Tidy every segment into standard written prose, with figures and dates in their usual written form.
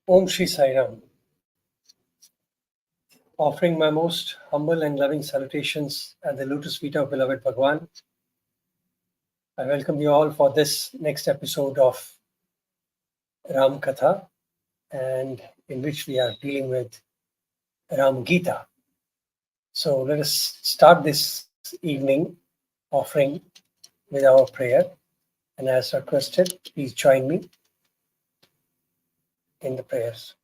Om Shri Sai Ram. Offering my most humble and loving salutations at the lotus feet of beloved Bhagavan. I welcome you all for this next episode of Ram Katha, and in which we are dealing with Ram Gita. So let us start this evening offering with our prayer. And as requested, please join me in the prayers.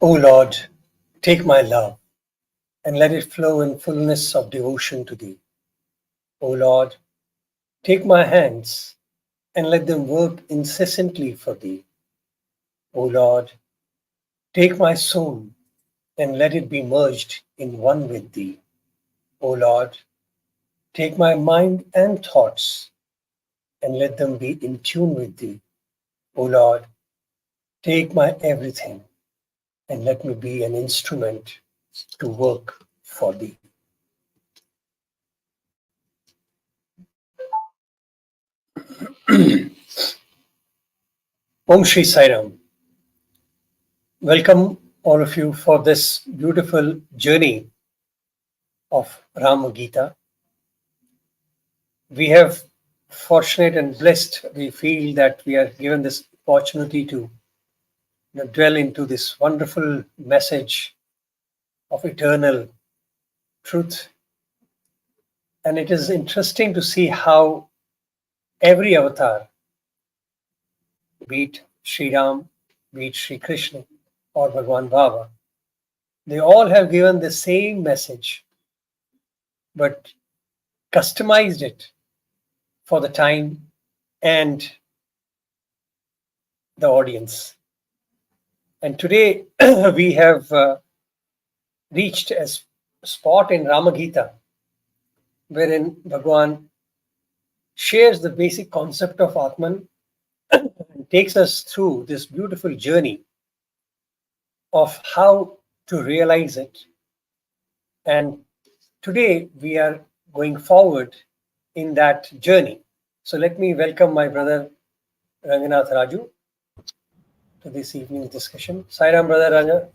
O Lord, take my love and let it flow in fullness of devotion to Thee. O Lord, take my hands and let them work incessantly for Thee. O Lord, take my soul and let it be merged in one with Thee. O Lord, take my mind and thoughts and let them be in tune with Thee. O Lord, take my everything and let me be an instrument to work for Thee. Om Shri Sai Ram. Welcome all of you for this beautiful journey of Ram Gita. We have fortunate and blessed, we feel that we are given this opportunity to dwell into this wonderful message of eternal truth. And it is interesting to see how every avatar, be it Sri Ram, be it Sri Krishna or Bhagavan Baba, they all have given the same message, but customized it for the time and the audience. And today we have reached a spot in Rama Gita wherein Bhagavan shares the basic concept of Atman and takes us through this beautiful journey of how to realize it. And today we are going forward in that journey. So let me welcome my brother Ranganath Raju to this evening's discussion. Sai Ram, brother Raja.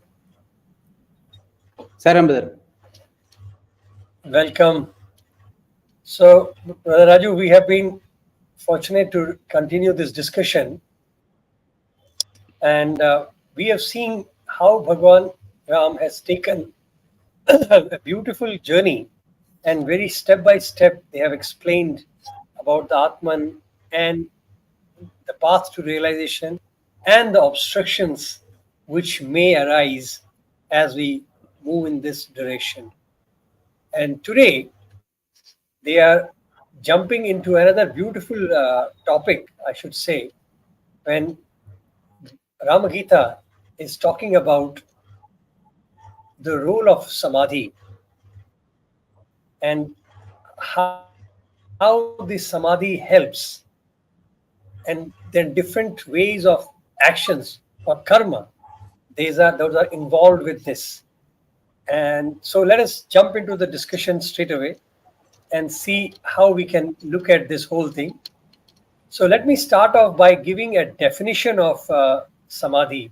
Sai Ram, brother. Welcome. So, brother Raju, we have been fortunate to continue this discussion, and we have seen how Bhagavan Ram has taken a beautiful journey, and very step by step they have explained about the Atman and the path to realization and the obstructions which may arise as we move in this direction. And today they are jumping into another beautiful topic, I should say, when Ramagita is talking about the role of samadhi and how the samadhi helps, and then different ways of actions or karma, those are involved with this. And so let us jump into the discussion straight away and see how we can look at this whole thing. So let me start off by giving a definition of samadhi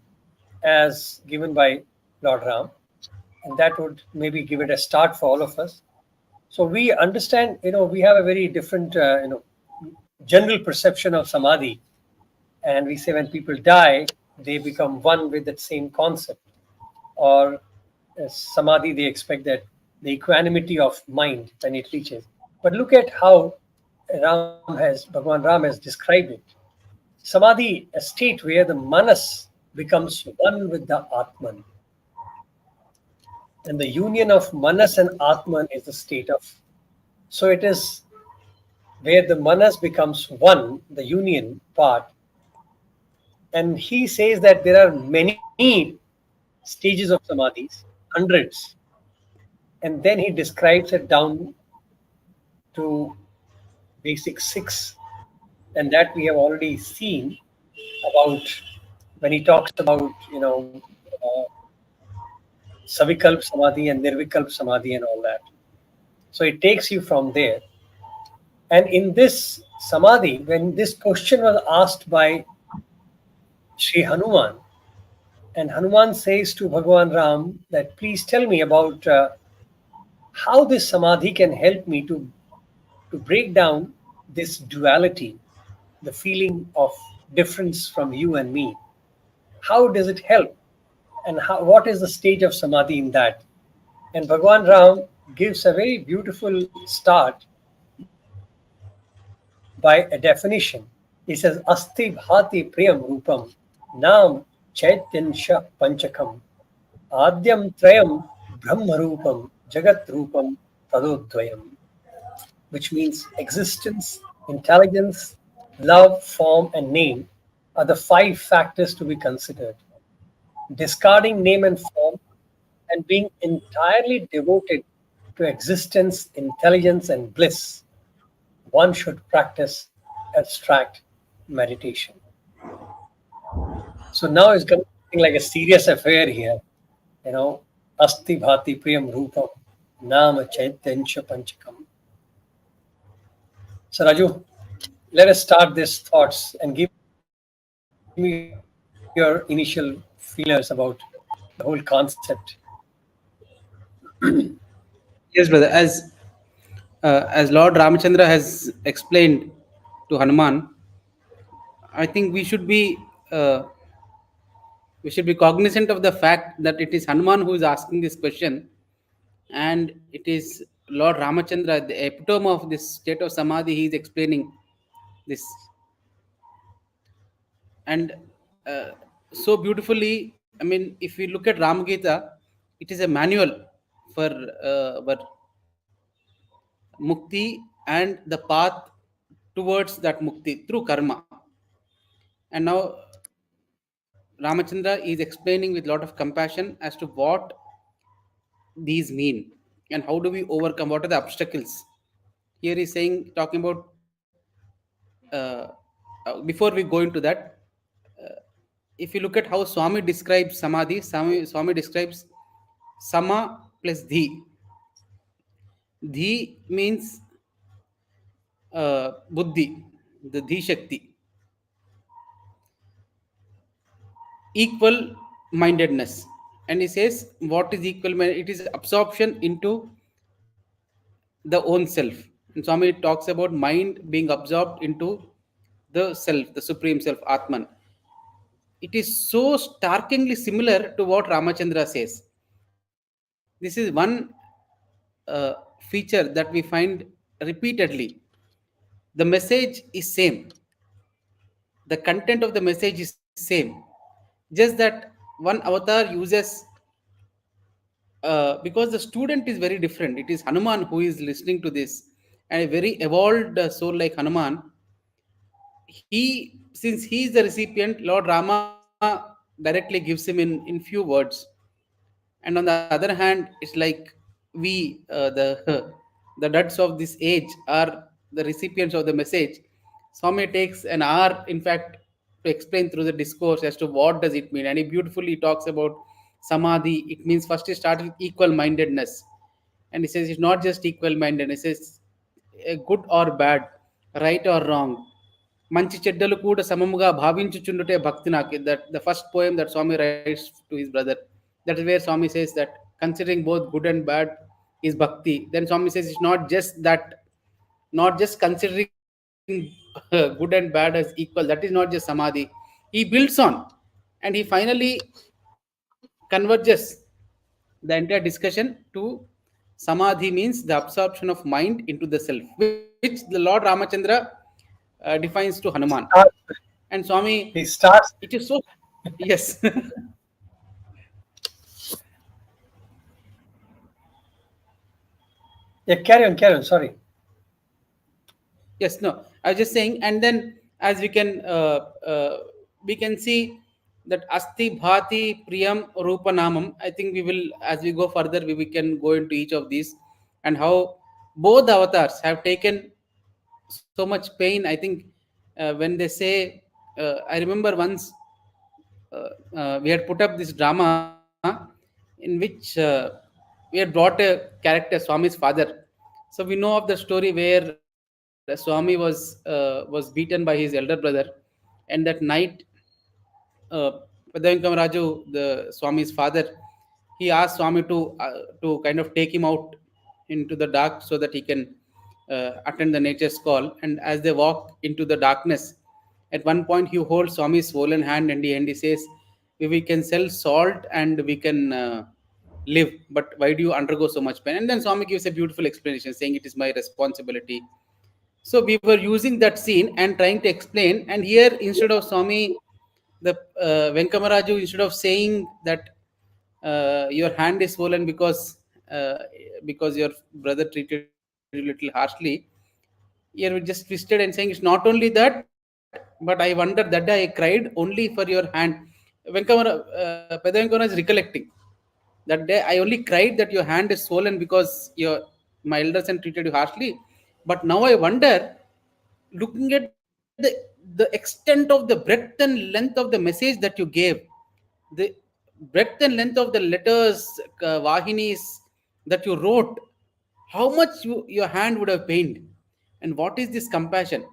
as given by Lord Ram, and that would maybe give it a start for all of us. So we understand, we have a very different, general perception of samadhi, and we say when people die, they become one with that same concept, or samadhi, they expect that the equanimity of mind when it reaches. But look at how Bhagavan Ram has described it. Samadhi, a state where the manas becomes one with the Atman. And the union of manas and Atman is the state of. So it is where the manas becomes one, the union part. And he says that there are many stages of samadhis, hundreds. And then he describes it down to basic 6. And that we have already seen about when he talks about, Savikalp Samadhi and Nirvikalp Samadhi and all that. So it takes you from there. And in this samadhi, when this question was asked by Sri Hanuman, and Hanuman says to Bhagavan Ram that please tell me about how this samadhi can help me to break down this duality, the feeling of difference from you and me. How does it help? And what is the stage of samadhi in that? And Bhagavan Ram gives a very beautiful start by a definition. He says, Asti bhati priyam rupam, nam chaityansha panchakam, adyam trayam brahma rupam, jagat rupam tadodvayam. Which means existence, intelligence, love, form, and name are the five factors to be considered. Discarding name and form and being entirely devoted to existence, intelligence, and bliss, one should practice abstract meditation. So now it's becoming like a serious affair here. You know, Asti Bhati Priyam Rupam, Nama Chaityansha Panchakam. So Raju, let us start these thoughts and give me your initial feelers about the whole concept. Yes, brother. As Lord Ramachandra has explained to Hanuman, I think we should be cognizant of the fact that it is Hanuman who is asking this question, and it is Lord Ramachandra, the epitome of this state of samadhi. He is explaining this, and so beautifully. I mean, if we look at Ram Gita, it is a manual for mukti and the path towards that mukti through karma. And now Ramachandra is explaining with a lot of compassion as to what these mean and how do we overcome, what are the obstacles. Here he's saying, talking about, uh, before we go into that, uh, if you look at how Swami describes samadhi, Swami describes sama plus dhi. Dhi means buddhi, the dhi shakti, equal mindedness. And he says, what is equal minded? It is absorption into the own self. And Swami talks about mind being absorbed into the self, the supreme self, Atman. It is so starkingly similar to what Ramachandra says. This is one feature that we find repeatedly. The message is same, the content of the message is same, just that one avatar uses, because the student is very different. It is Hanuman who is listening to this, and a very evolved soul like Hanuman, since he is the recipient, Lord Rama directly gives him in few words. And on the other hand, it's like we, the duds of this age, are the recipients of the message. Swami takes an hour, in fact, to explain through the discourse as to what does it mean, and he beautifully talks about samadhi. It means, first he started with equal mindedness, and he says it's not just equal mindedness. He says good or bad, right or wrong, మంచి చెడ్డలు కూడా సమముగా భావించుచుండుటే భక్తి నాకు. That the first poem that Swami writes to his brother, that is where Swami says that considering both good and bad is bhakti. Then Swami says it's not just that, not just considering good and bad as equal, that is not just samadhi. He builds on, and he finally converges the entire discussion to samadhi means the absorption of mind into the self, which the Lord Ramachandra defines to Hanuman. And Swami, He it is starts. so, yes. Yeah, carry on. Sorry. Yes, no, I was just saying. And then as we can see that asti bhati priyam rupa namam. I think we will, as we go further, we can go into each of these, and how both avatars have taken so much pain. I think when they say, I remember once, we had put up this drama in which we had brought a character, Swami's father. So we know of the story where Swami was beaten by his elder brother, and that night, Raju, the Swami's father, he asked Swami to kind of take him out into the dark so that he can attend the nature's call. And as they walk into the darkness, at one point he holds Swami's swollen hand, and he says, "We can sell salt and we can live, but why do you undergo so much pain?" And then Swami gives a beautiful explanation, saying, "It is my responsibility." So we were using that scene and trying to explain. And here, instead of Swami, the Venkamaraju, instead of saying that your hand is swollen uh, because your brother treated you a little harshly, here we just twisted and saying it's not only that, but I wonder that day I cried only for your hand. Pedavenkamara is recollecting that day I only cried that your hand is swollen because my elder son treated you harshly. But now I wonder, looking at the extent of the breadth and length of the message that you gave, the breadth and length of the letters, vahinis that you wrote, how much your hand would have pained, and what is this compassion?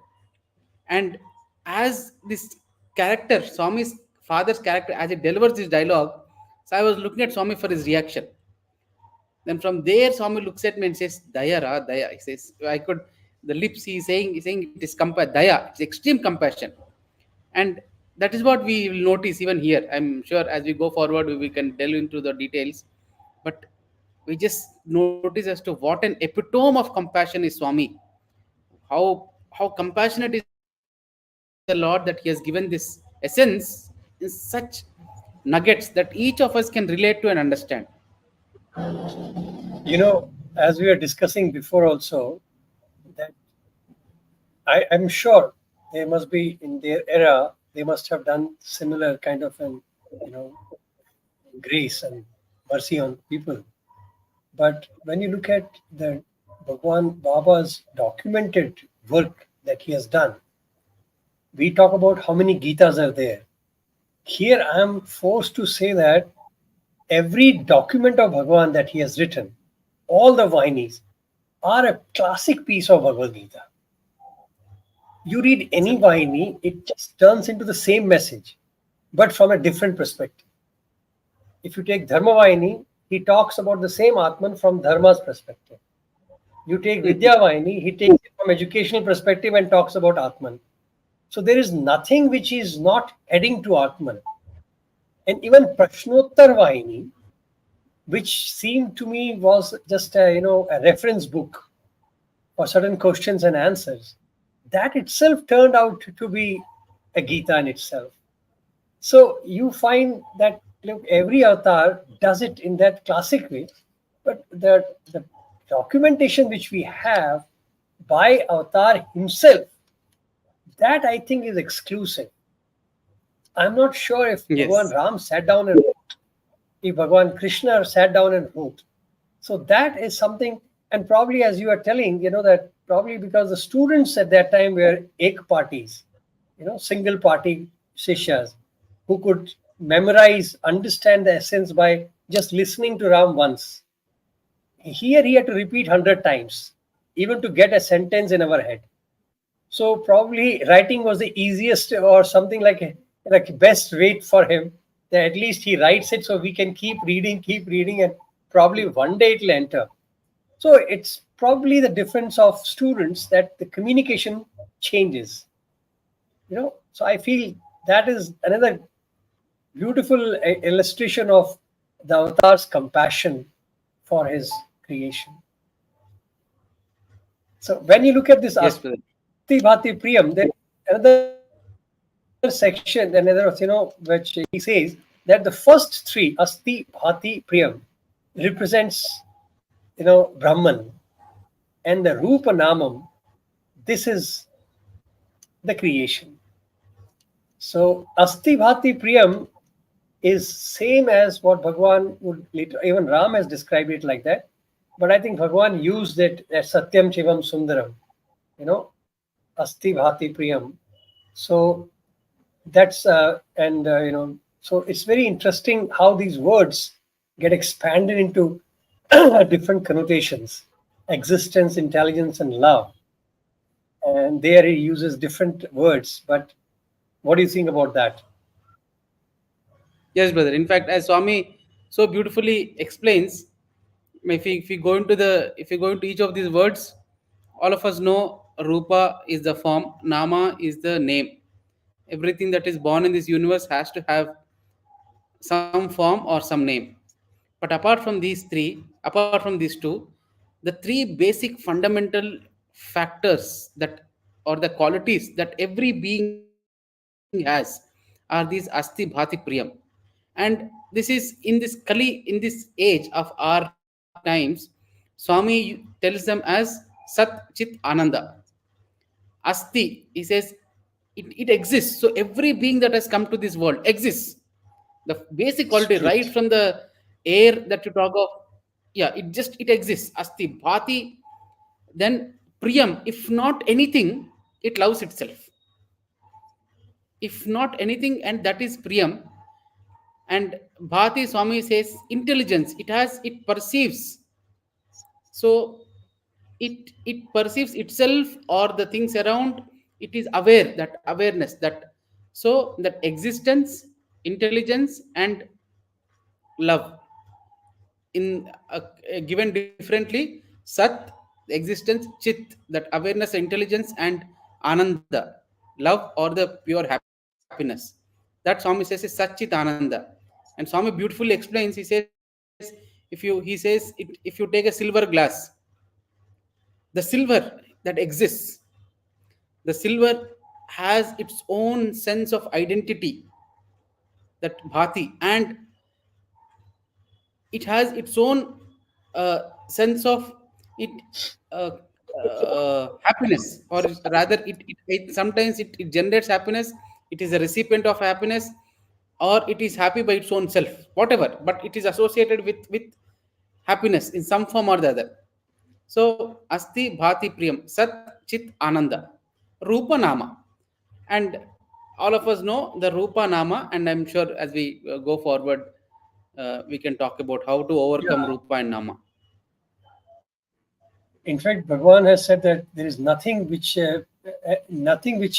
And as this character, Swami's father's character, as he delivers this dialogue, so I was looking at Swami for his reaction. Then from there, Swami looks at me and says, "Daya, ra, daya." He says, "I could." The lips he's saying it is daya. It's extreme compassion, and that is what we will notice even here. I'm sure as we go forward, we can delve into the details, but we just notice as to what an epitome of compassion is Swami. How compassionate is the Lord that He has given this essence in such nuggets that each of us can relate to and understand. As we were discussing before also, that I'm sure they must be in their era, they must have done similar kind of an, you know, grace and mercy on people. But when you look at the Bhagwan Baba's documented work that he has done, we talk about how many Gitas are there. Here I am forced to say that every document of Bhagavan that he has written, all the Vainis, are a classic piece of Bhagavad Gita. You read any Vaini, it just turns into the same message, but from a different perspective. If you take Dharma Vaini, he talks about the same Atman from Dharma's perspective. You take Vidya Vaini, he takes it from educational perspective and talks about Atman. So there is nothing which is not heading to Atman. And even Prashnottar Vaini, which seemed to me was just a reference book for certain questions and answers, that itself turned out to be a Gita in itself. So you find that, look, every avatar does it in that classic way, but the documentation which we have by avatar himself, that I think is exclusive. I'm not sure if Yes. Bhagavan Ram sat down and wrote, if Bhagavan Krishna sat down and wrote. So that is something, and probably as you are telling, that probably because the students at that time were ek parties, single party shishyas, who could memorize, understand the essence by just listening to Ram once. Here he had to repeat 100 times, even to get a sentence in our head. So probably writing was the easiest or something like best way for him. That at least he writes it so we can keep reading, and probably one day it'll enter. So it's probably the difference of students that the communication changes. So I feel that is another beautiful illustration of the avatar's compassion for his creation. So when you look at this Yes, brother. Asti Bhati Priyam, there is another section, which he says that the first three, Asti Bhati Priyam, represents, Brahman, and the Rupa Namam, this is the creation. So Asti Bhati Priyam is same as what Bhagwan would later, even Ram has described it like that. But I think Bhagwan used it as Satyam Chivam Sundaram, Asti Bhati Priyam. So that's, so it's very interesting how these words get expanded into different connotations: existence, intelligence, and love. and there he uses different words. But what do you think about that? Yes, brother. In fact, as Swami so beautifully explains, if we go into each of these words, all of us know Rupa is the form, Nama is the name. Everything that is born in this universe has to have some form or some name. But apart from these two, the three basic fundamental factors that or the qualities that every being has are these asti bhati priyam. And this is in this age of our times, Swami tells them as Sat Chit Ananda. Asti, he says, it exists. So every being that has come to this world exists. The basic quality, right from Straight. the air that you talk of, yeah, it exists. Asti Bhati, then Priyam. If not anything, it loves itself. If not anything, and that is Priyam. And Bhati Swami says intelligence. It perceives. So it perceives itself or the things around. It is aware, that awareness, that so that existence, intelligence, and love in given differently: Sat, the existence; Chit, that awareness, intelligence; and Ananda, love or the pure happiness. That Swami says is Sat Chit Ananda. And Swami beautifully explains. He says, if you take a silver glass, the silver that exists, the silver has its own sense of identity, that bhati, and it has its own sense of it, uh, happiness, or rather it sometimes it generates happiness. It is a recipient of happiness, or it is happy by its own self, whatever, but it is associated with happiness in some form or the other. So asti bhati priyam sat chit ananda rupa nama. And all of us know the Rupa Nama, and I'm sure as we go forward, we can talk about how to overcome Yeah. Rupa and Nama. In fact, Bhagavan has said that there is nothing which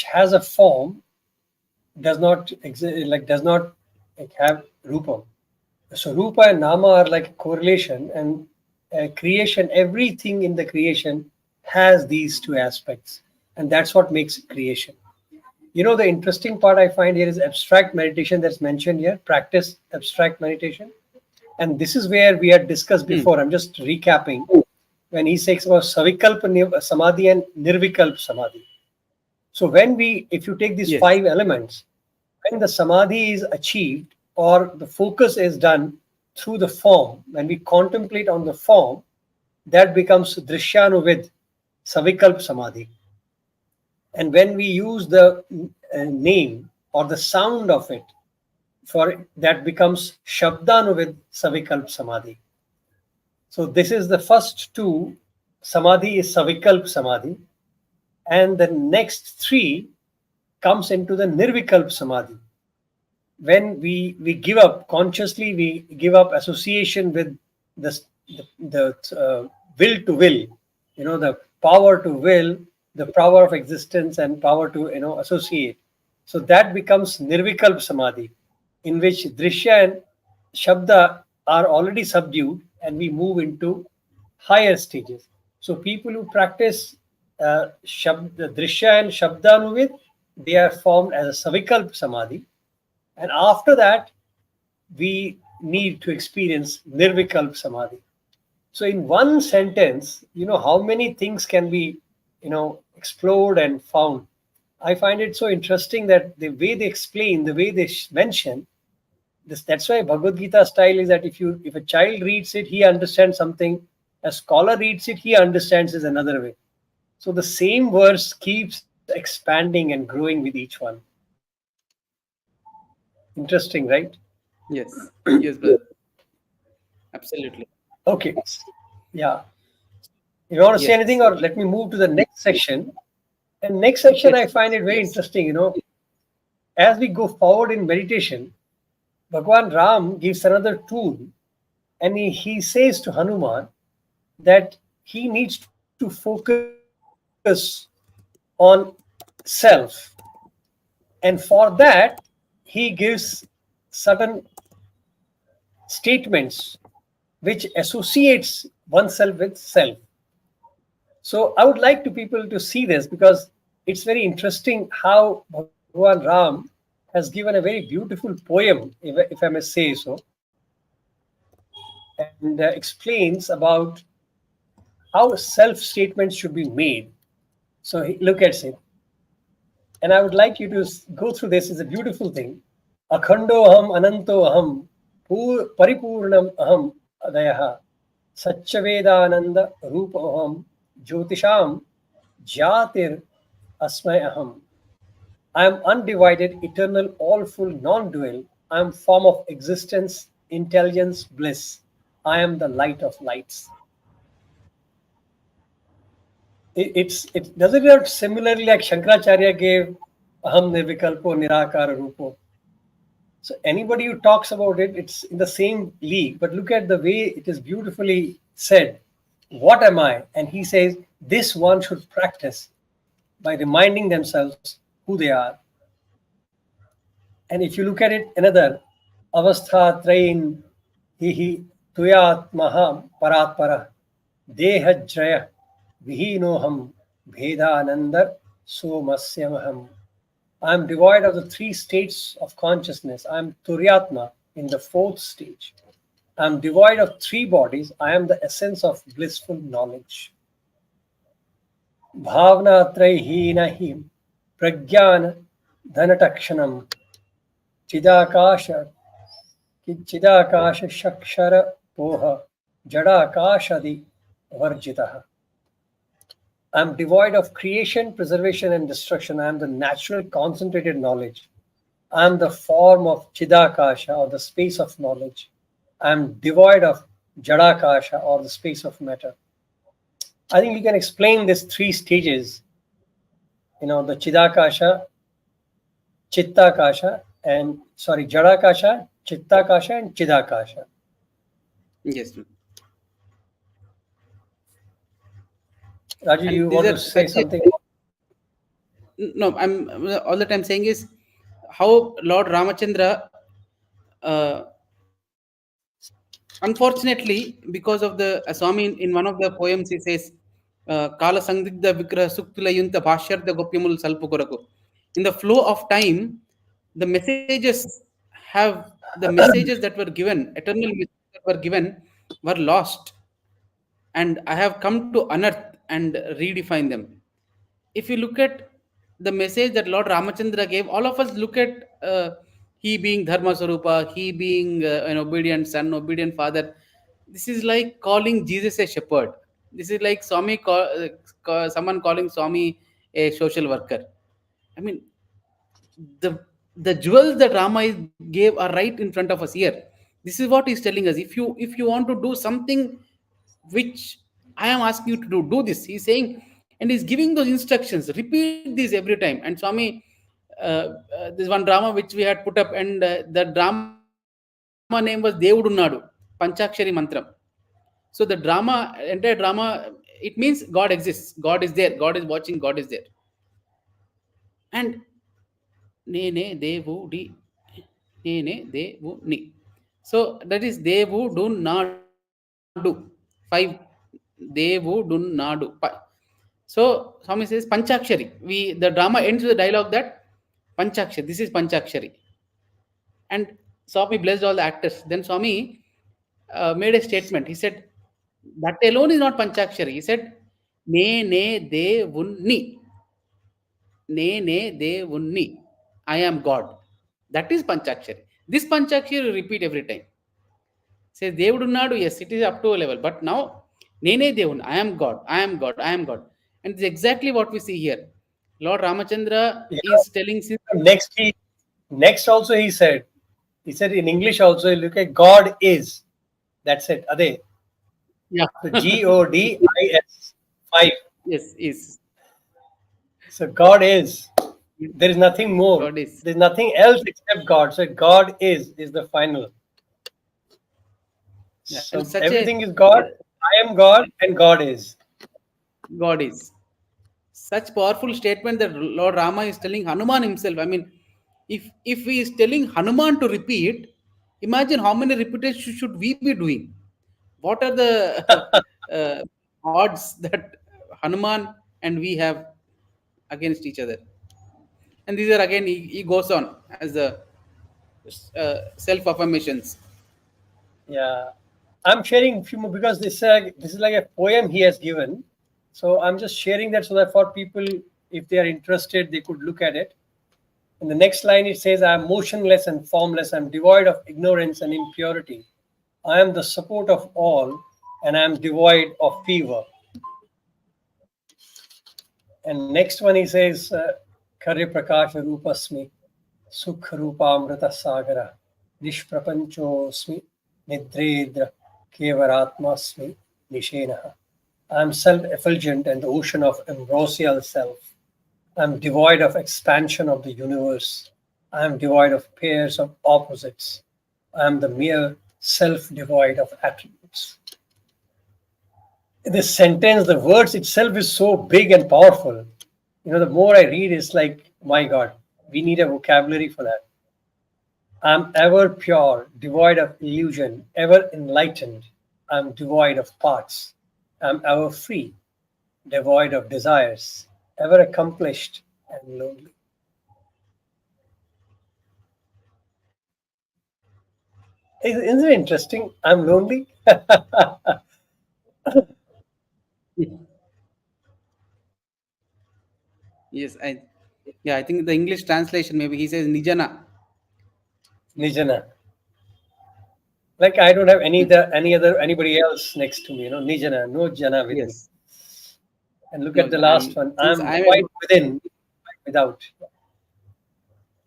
has a form does not exist, like does not like have rupa. So rupa and nama are like a correlation, and creation, everything in the creation has these two aspects, and that's what makes it creation. You know, the interesting part I find here is abstract meditation that's mentioned here. Practice abstract meditation, and this is where we had discussed Hmm. before. I'm just recapping when he says about savikalp samadhi and nirvikalp samadhi. So when we, if you take these Yes. five elements, when the samadhi is achieved or the focus is done through the form, when we contemplate on the form, that becomes drishyanuvid, savikalp samadhi. And when we use the name or the sound of it, for that becomes shabdanuvid, savikalp samadhi. So this is the first two. Samadhi is savikalp samadhi, and the next three comes into the nirvikalp samadhi. When we give up consciously, we give up association with this, the will to will, the power to will, the power of existence and power to associate. So that becomes nirvikalp samadhi, in which drishya and shabda are already subdued, and we move into higher stages. So people who practice drishya and shabdanuvid, they are formed as a savikalp samadhi, and after that, we need to experience nirvikalp samadhi. So, in one sentence, how many things can be, explored and found. I find it so interesting that the way they explain, the way they mention this. That's why Bhagavad Gita style is that if a child reads it, he understands something. A scholar reads it, he understands it another way. So the same verse keeps expanding and growing with each one. Interesting, right? Yes. Yes, brother. Absolutely. Okay. Yeah. You want to say Yes. anything, or let me move to the next section? And next section, I Yes. find it very Yes. interesting. As we go forward in meditation, Bhagwan Ram gives another tool, and he says to Hanuman that he needs to focus on the form. on self. And for that, he gives certain statements which associates oneself with self. So I would like to people to see this because it's very interesting how Bhagavan Ram has given a very beautiful poem, if I may say so, and explains about how self statements should be made. So look at it, and I would like you to go through this. It's a beautiful thing. Akhando aham ananto aham paripurnam aham adayah Satchavedananda Rupa aham Jyotisham Jyatir Asmay aham. I am undivided, eternal, all full, non dual. I am form of existence, intelligence, bliss. I am the light of lights. It does it not similarly like Shankaracharya gave Aham Nirvikalpo Nirakara Rupo. So anybody who talks about it, it's in the same league. But look at the way it is beautifully said. What am I? And he says this one should practice by reminding themselves who they are. And if you look at it, another avastha train hihi tuyatmaha paratpara dehajraya vihinoham bhedanandar somasyamaham. I am devoid of the three states of consciousness. I am turyatma in the fourth stage. I am devoid of three bodies. I am the essence of blissful knowledge. Bhavna trayhina him pragyana dhanatakshanam chidakasha chidakasha shakshara poha jadakashadi varjitaha. I am devoid of creation, preservation, and destruction. I am the natural concentrated knowledge. I am the form of chidakasha or the space of knowledge. I am devoid of jadakasha or the space of matter. I think we can explain these three stages. The chidakasha, chittakasha, and jadakasha, chittakasha, and chidakasha. Yes. Raju, And you these want are to say such a, something? no, I'm all the time saying is how Lord Ramachandra, uh, unfortunately, because of the Swami in one of the poems, he says, Kala Sangdigda Vigraha Suktulayunta Bhashyartha Gopyamul Salpukoraku. In the flow of time, the messages the messages that were given, eternal messages that were given, were lost. And I have come to unearth and redefine them. If you look at the message that Lord Ramachandra gave, all of us look at he being Dharma Sarupa, he being an obedient son, obedient father. This is like calling Jesus a shepherd. This is like someone calling Swami a social worker. I mean, the the jewels that gave are right in front of us here. This is what he's telling us. If you want to do something which I am asking you to do this. He's saying, and he's giving those instructions. Repeat these every time. And Swami, this one drama which we had put up, and the drama name was Devudu Nadu, Panchakshari Mantram. So the entire drama, it means God exists. God is there. God is watching. God is there. And Nene Devu Di Nene Devu Ni. So that is Devu Dun Nadu. 5 Devu Dun Nadu. So Swami says Panchakshari. The drama ends with the dialogue that Panchakshari. This is Panchakshari. And Swami blessed all the actors. Then Swami made a statement. He said, that alone is not Panchakshari. He said, Ne Ne Devun Ni. Ne Ne Devunni. I am God. That is Panchakshari. This Panchakshari you repeat every time. Says Devudu Nadu, yes, it is up to a level. But now, Nene Devun, I am God, I am God, I am God. And it's exactly what we see here. Lord Ramachandra Yeah. is telling Next also he said in English also, look at God is. That's it. Ade. yeah. So Godis. 5. Yes, is. So God is. There is nothing more. God is. There's nothing else except God. So God is the final. Yeah. And So such a everything is God. I am God and God is. God is. such powerful statement that Lord Rama is telling Hanuman himself. I mean, if he is telling Hanuman to repeat, imagine how many repetitions should we be doing? What are the uh, odds that Hanuman and we have against each other? And these are again, he goes on as the self affirmations. Yeah, I'm sharing few more because this is like a poem he has given. So I'm just sharing that so that for people, if they are interested, they could look at it. In the next line, it says, I am motionless and formless. I am devoid of ignorance and impurity. I am the support of all, and I am devoid of fever. And next one, he says, Karya Prakasha Rupasmi, Sukha Rupa Amrita Sagara, Nishprapanchosmi, Nidredra, Kevaratmasmi, Nishenaha. I am self effulgent and the ocean of ambrosial self. I am devoid of expansion of the universe. I am devoid of pairs of opposites. I am the mere self devoid of attributes. This sentence, the words itself is so big and powerful. The more I read, it's like, my God, we need a vocabulary for that. I'm ever pure, devoid of illusion, ever enlightened. I'm devoid of parts. I'm ever free, devoid of desires, ever accomplished and lonely. Isn't it interesting? I'm lonely. Yes, yeah, I think the English translation maybe he says Nijana. Nijana. Like I don't have any other anybody else next to me. Nijana, no jana with me. Yes. And look No, at the last I'm one. since I'm I'm void able. within, without.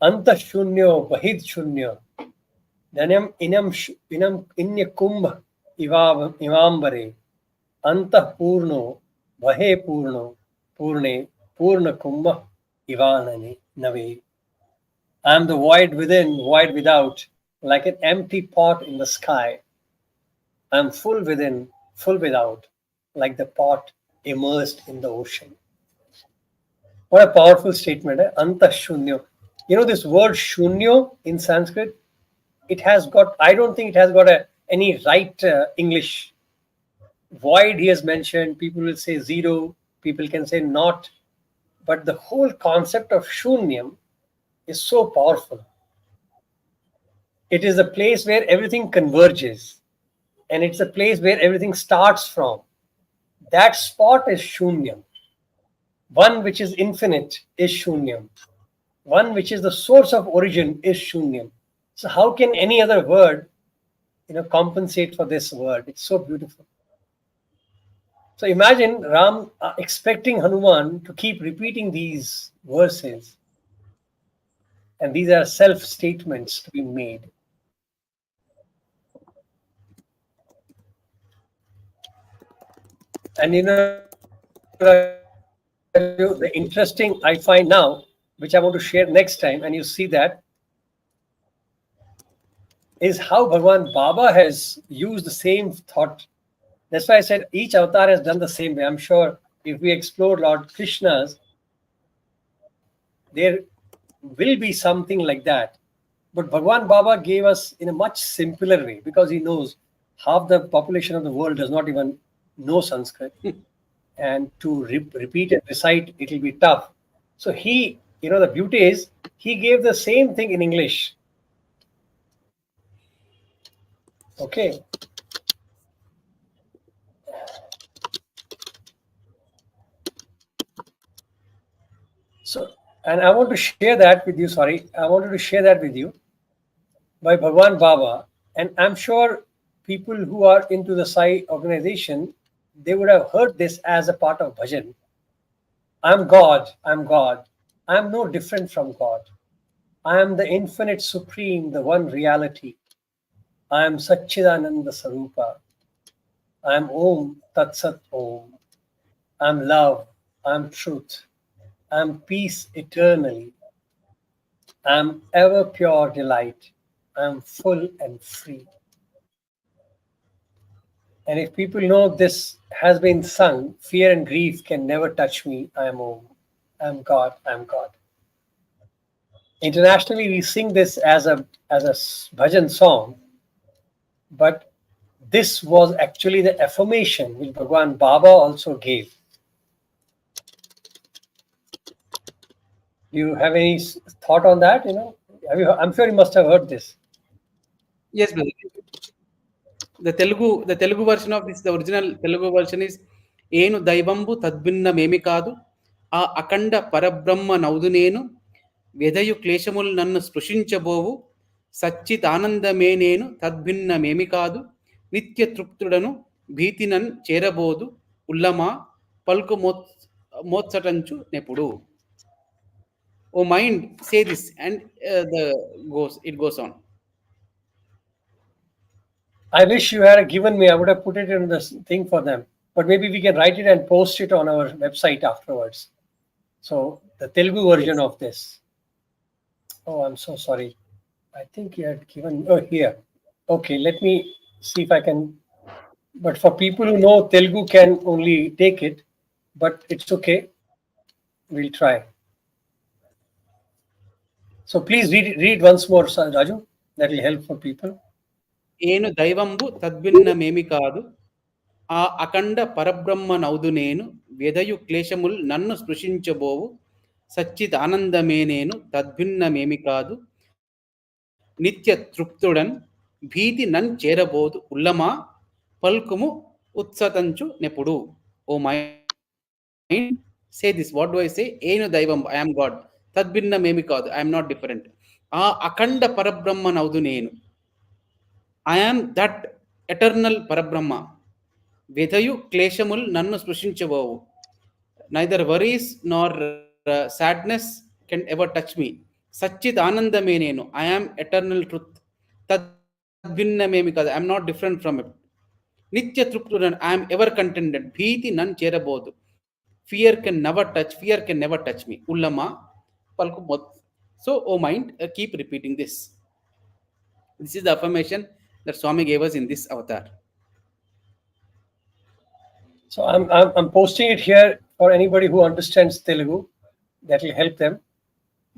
Anta shunyo, bahid shunyo. Danyam inam inya kumbha ivambare. Anta purno, vahe purno, purne, purna kumbha ivanani nave. I am the void within, void without, like an empty pot in the sky. I am full within, full without, like the pot immersed in the ocean. What a powerful statement, eh? Anta shunyo. This word shunyo in Sanskrit, I don't think it has got any right English. Void he has mentioned, people will say zero, people can say not, but the whole concept of shunyam is so powerful. It is a place where everything converges, and it's a place where everything starts from. That spot is shunyam. One which is infinite is shunyam. One which is the source of origin is shunyam. So how can any other word, compensate for this word? It's so beautiful. So imagine Ram expecting Hanuman to keep repeating these verses, and these are self statements to be made. And the interesting I find now, which I want to share next time, and you see that, is how Bhagavan Baba has used the same thought. That's why I said each avatar has done the same way. I'm sure if we explore Lord Krishna's, there will be something like that. But Bhagwan Baba gave us in a much simpler way because he knows half the population of the world does not even know Sanskrit. And to repeat and recite, it will be tough. So the beauty is, he gave the same thing in English. Okay. So, and I want to share that with you. Sorry, I wanted to share that with you by Bhagwan Baba. And I'm sure people who are into the Sai organization, they would have heard this as a part of bhajan. I'm God, I'm God. I'm no different from God. I am the infinite supreme, the one reality. I am Satchidananda Sarupa. I am Om Tat Sat Om. I am love. I am truth. I am peace eternally. I am ever pure delight. I am full and free. And if people know this has been sung, fear and grief can never touch me. I am Om. I'm God, I'm God. Internationally, we sing this as a bhajan song, but this was actually the affirmation which Bhagwan Baba also gave. Do you have any thought on that? Have you? I'm sure you must have heard this. Yes, brother. The Telugu version of this, the original Telugu version is Enu Daivambu Tadbinnamemi Kadu, ఆ అఖండ పరబ్రహ్మ నౌదు నేను వెదయు క్లేశములు నన్ను స్పృశించబోవు సచ్చిదానందమే నేను తద్భిన్నమేమి కాదు నిత్య తృప్తుడను భీతినన్ చేరబోదు ఉల్లమా పల్కు మోత్సటంచు నెప్పుడు. O mind say this and it goes on. I wish you had given me. I would have put it in this thing for them. But maybe we can write it and post it on our website afterwards. So the Telugu version Yes. of this. Oh, I'm so sorry. I think you had given. Oh, here. Okay, let me see if I can. But for people who know Telugu, can only take it. But it's okay. We'll try. So please read once more, Raju. That will help for people. ఏను దైవంబు తద్భిన్నమేమి కాదు ఆ అఖండ పరబ్రహ్మ నౌదు నేను వ్యధయు క్లేశముల్ నన్ను స్పృశించబోవు సచ్చిత్ ఆనందమే నేను తద్భిన్నమేమి కాదు నిత్య తృప్తుడన్ భీతి నన్ చేరబోదు ఉల్లమా పల్కుము ఉత్సతంచు నెప్పుడు. O mind say this, what do I say? ఏను దైవం, ఐ ఆమ్ గాడ్. తద్భిన్నమేమి కాదు, ఐ ఆమ్ నాట్ డిఫరెంట్. ఆ అఖండ పరబ్రహ్మ నౌదు నేను, I am that eternal Parabrahma. Vedayu kleshamul nannu sprushunchavovu. Neither worries nor sadness can ever touch me. Satchit anandame nenu. I am eternal truth. Tadbhinnamemi kada. I am not different from it. Nitya trupturan. I am ever contented. Bhiti nan cherabodu. Fear can never touch me. Ullama palku mot. So, O mind, keep repeating this. This is the affirmation that Swami gave us in this avatar. So I'm posting it here for anybody who understands Telugu. That will help them.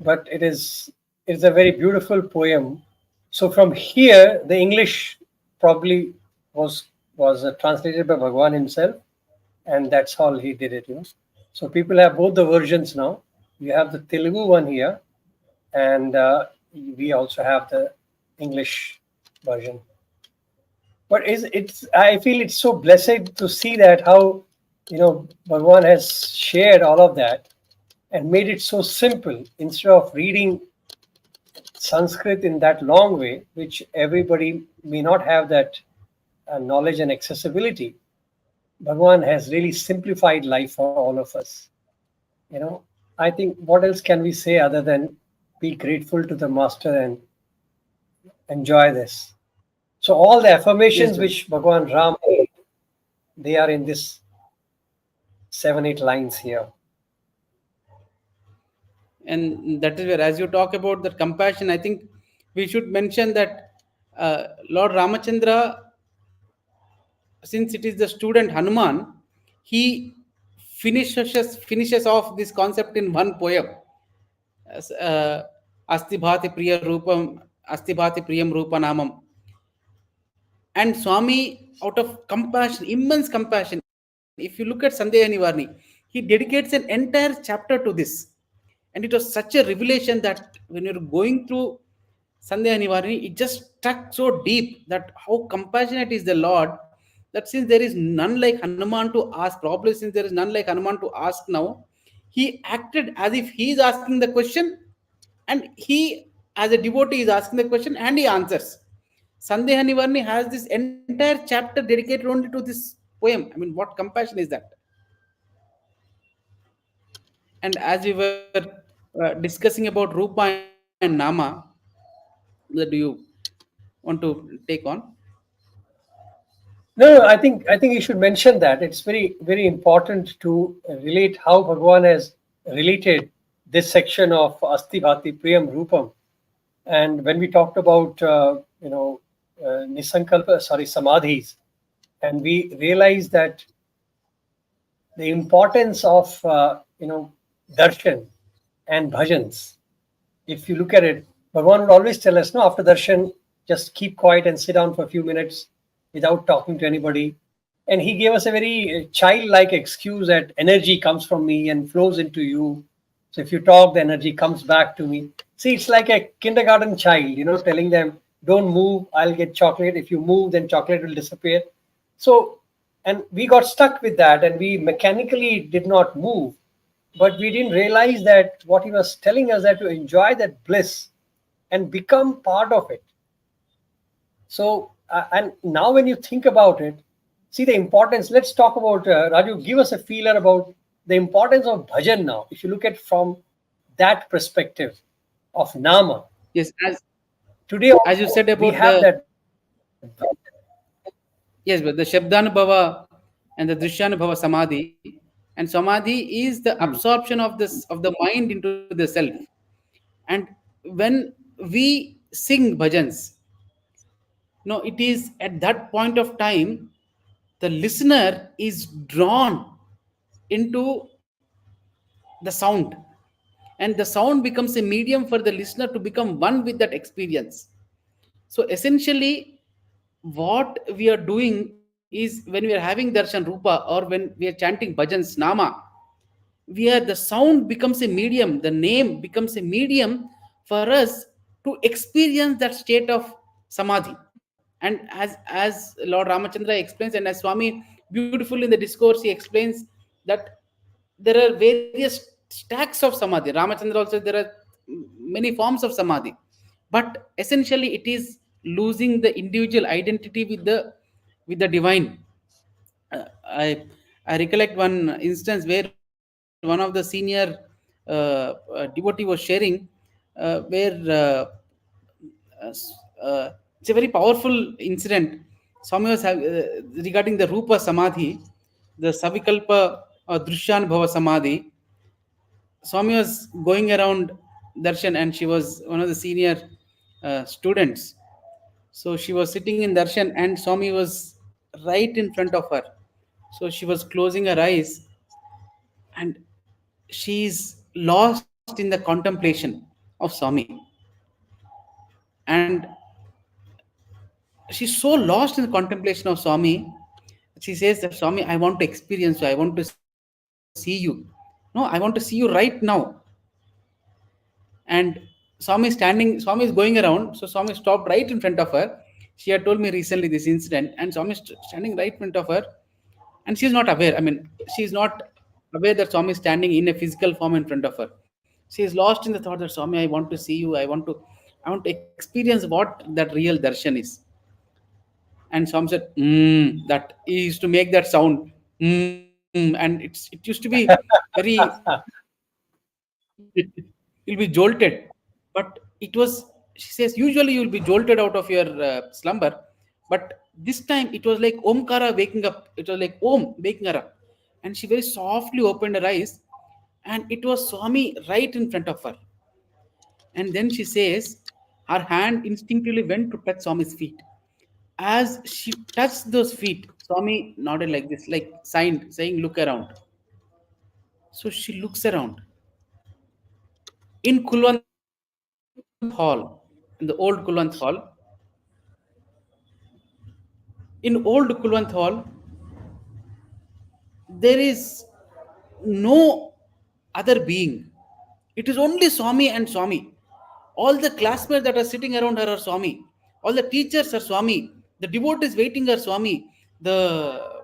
But it's a very beautiful poem. So from here, the English probably was translated by Bhagavan himself, and that's how he did it. So people have both the versions now. You have the Telugu one here, and we also have the English version. But I feel it's so blessed to see that how Bhagavan has shared all of that and made it so simple instead of reading Sanskrit in that long way, which everybody may not have that knowledge and accessibility. Bhagavan has really simplified life for all of us. I think what else can we say other than be grateful to the master and enjoy this. So all the affirmations Yes, which Bhagavan Ram made, they are in this 7-8 lines here. and that is where, as you talk about that compassion, I think we should mention that Lord Ramachandra, since it is the student Hanuman, he finishes off this concept in one poem. Asti bhati priya rupam, asti bhati priyam rupa namam. And Swami, out of compassion, immense compassion, if you look at Sandeha Nivarni, he dedicates an entire chapter to this. And it was such a revelation that when you're going through Sandeha Nivarni, it just struck so deep that how compassionate is the Lord, that since there is none like Hanuman to ask, probably since there is none like Hanuman to ask now, he acted as if he is asking the question, and he, as a devotee, is asking the question and he answers. Sandeha Nivarni has this entire chapter dedicated only to this poem. I mean, what compassion is that? And as we were discussing about Rupa and Nama, do you want to take on? No, I think you should mention that. It's very, very important to relate how Bhagavan has related this section of Asti Bhati Priyam Rupam. And when we talked about Nisankalpa, Samadhis, and we realized that the importance of darshan and bhajans. If you look at it, Bhagavan would always tell us, no, after darshan, just keep quiet and sit down for a few minutes without talking to anybody. And he gave us a very childlike excuse that energy comes from me and flows into you. So if you talk, the energy comes back to me. See, it's like a kindergarten child, telling them, don't move, I'll get chocolate. If you move, then chocolate will disappear. So, and we got stuck with that and we mechanically did not move, but we didn't realize that what he was telling us that to enjoy that bliss and become part of it. So, and now when you think about it, see the importance. Let's talk about Raju. Give us a feeler about the importance of bhajan now. If you look at from that perspective of nama, Yes, today as you also said we about have the, that. yes, but the Shabdanubhava and the Drishanubhava Samadhi. And Samadhi is the Hmm. absorption of this of the mind into the self. And when we sing bhajans, no, it is at that point of time the listener is drawn into the sound, and the sound becomes a medium for the listener to become one with that experience. So essentially, what we are doing is when we are having darshan rupa, or when we are chanting bhajans nama, we are, the sound becomes a medium, the name becomes a medium for us to experience that state of samadhi. And as Lord Ramachandra explains, and as Swami beautifully in the discourse he explains, that there are various stacks of samadhi. Ramachandra also, there are many forms of samadhi, but essentially it is losing the individual identity with the divine. uh, I I recollect one instance where one of the senior devotee was sharing, where it's a very powerful incident. Swami was regarding the Rupa Samadhi, the Savikalpa or Drishyanubhava Samadhi. Swami was going around darshan, and she was one of the senior students. So she was sitting in darshan, and Swami was right in front of her. So she was closing her eyes, and she's lost in the contemplation of Swami. And she's so lost in the contemplation of Swami, she says that, Swami, I want to experience you, I want to see you. No, I want to see you right now. And Swami is going around, so Swami stopped right in front of her. She had told me recently this incident, and Swami is standing right in front of her, and she's not aware. I mean, she's not aware that Swami is standing in a physical form in front of her. She is lost in the thought that, Swami, I want to see you. I want to experience what that real darshan is. And Swami said, that he used to make that sound, and it used to be very, you'll be jolted. But it was, she says, usually you'll be jolted out of your slumber, but this time it was like Omkara waking up. It was like Om waking her up. And she very softly opened her eyes, and it was Swami right in front of her. And then she says, her hand instinctively went to touch Swami's feet. As she touched those feet, Swami nodded like this, like signed, saying, look around. So she looks around. In Kulwant Hall, in the old Kulwant Hall, there is no other being. It is only Swami and Swami. All the classmates that are sitting around her are Swami. All the teachers are Swami. The devotees waiting are Swami. The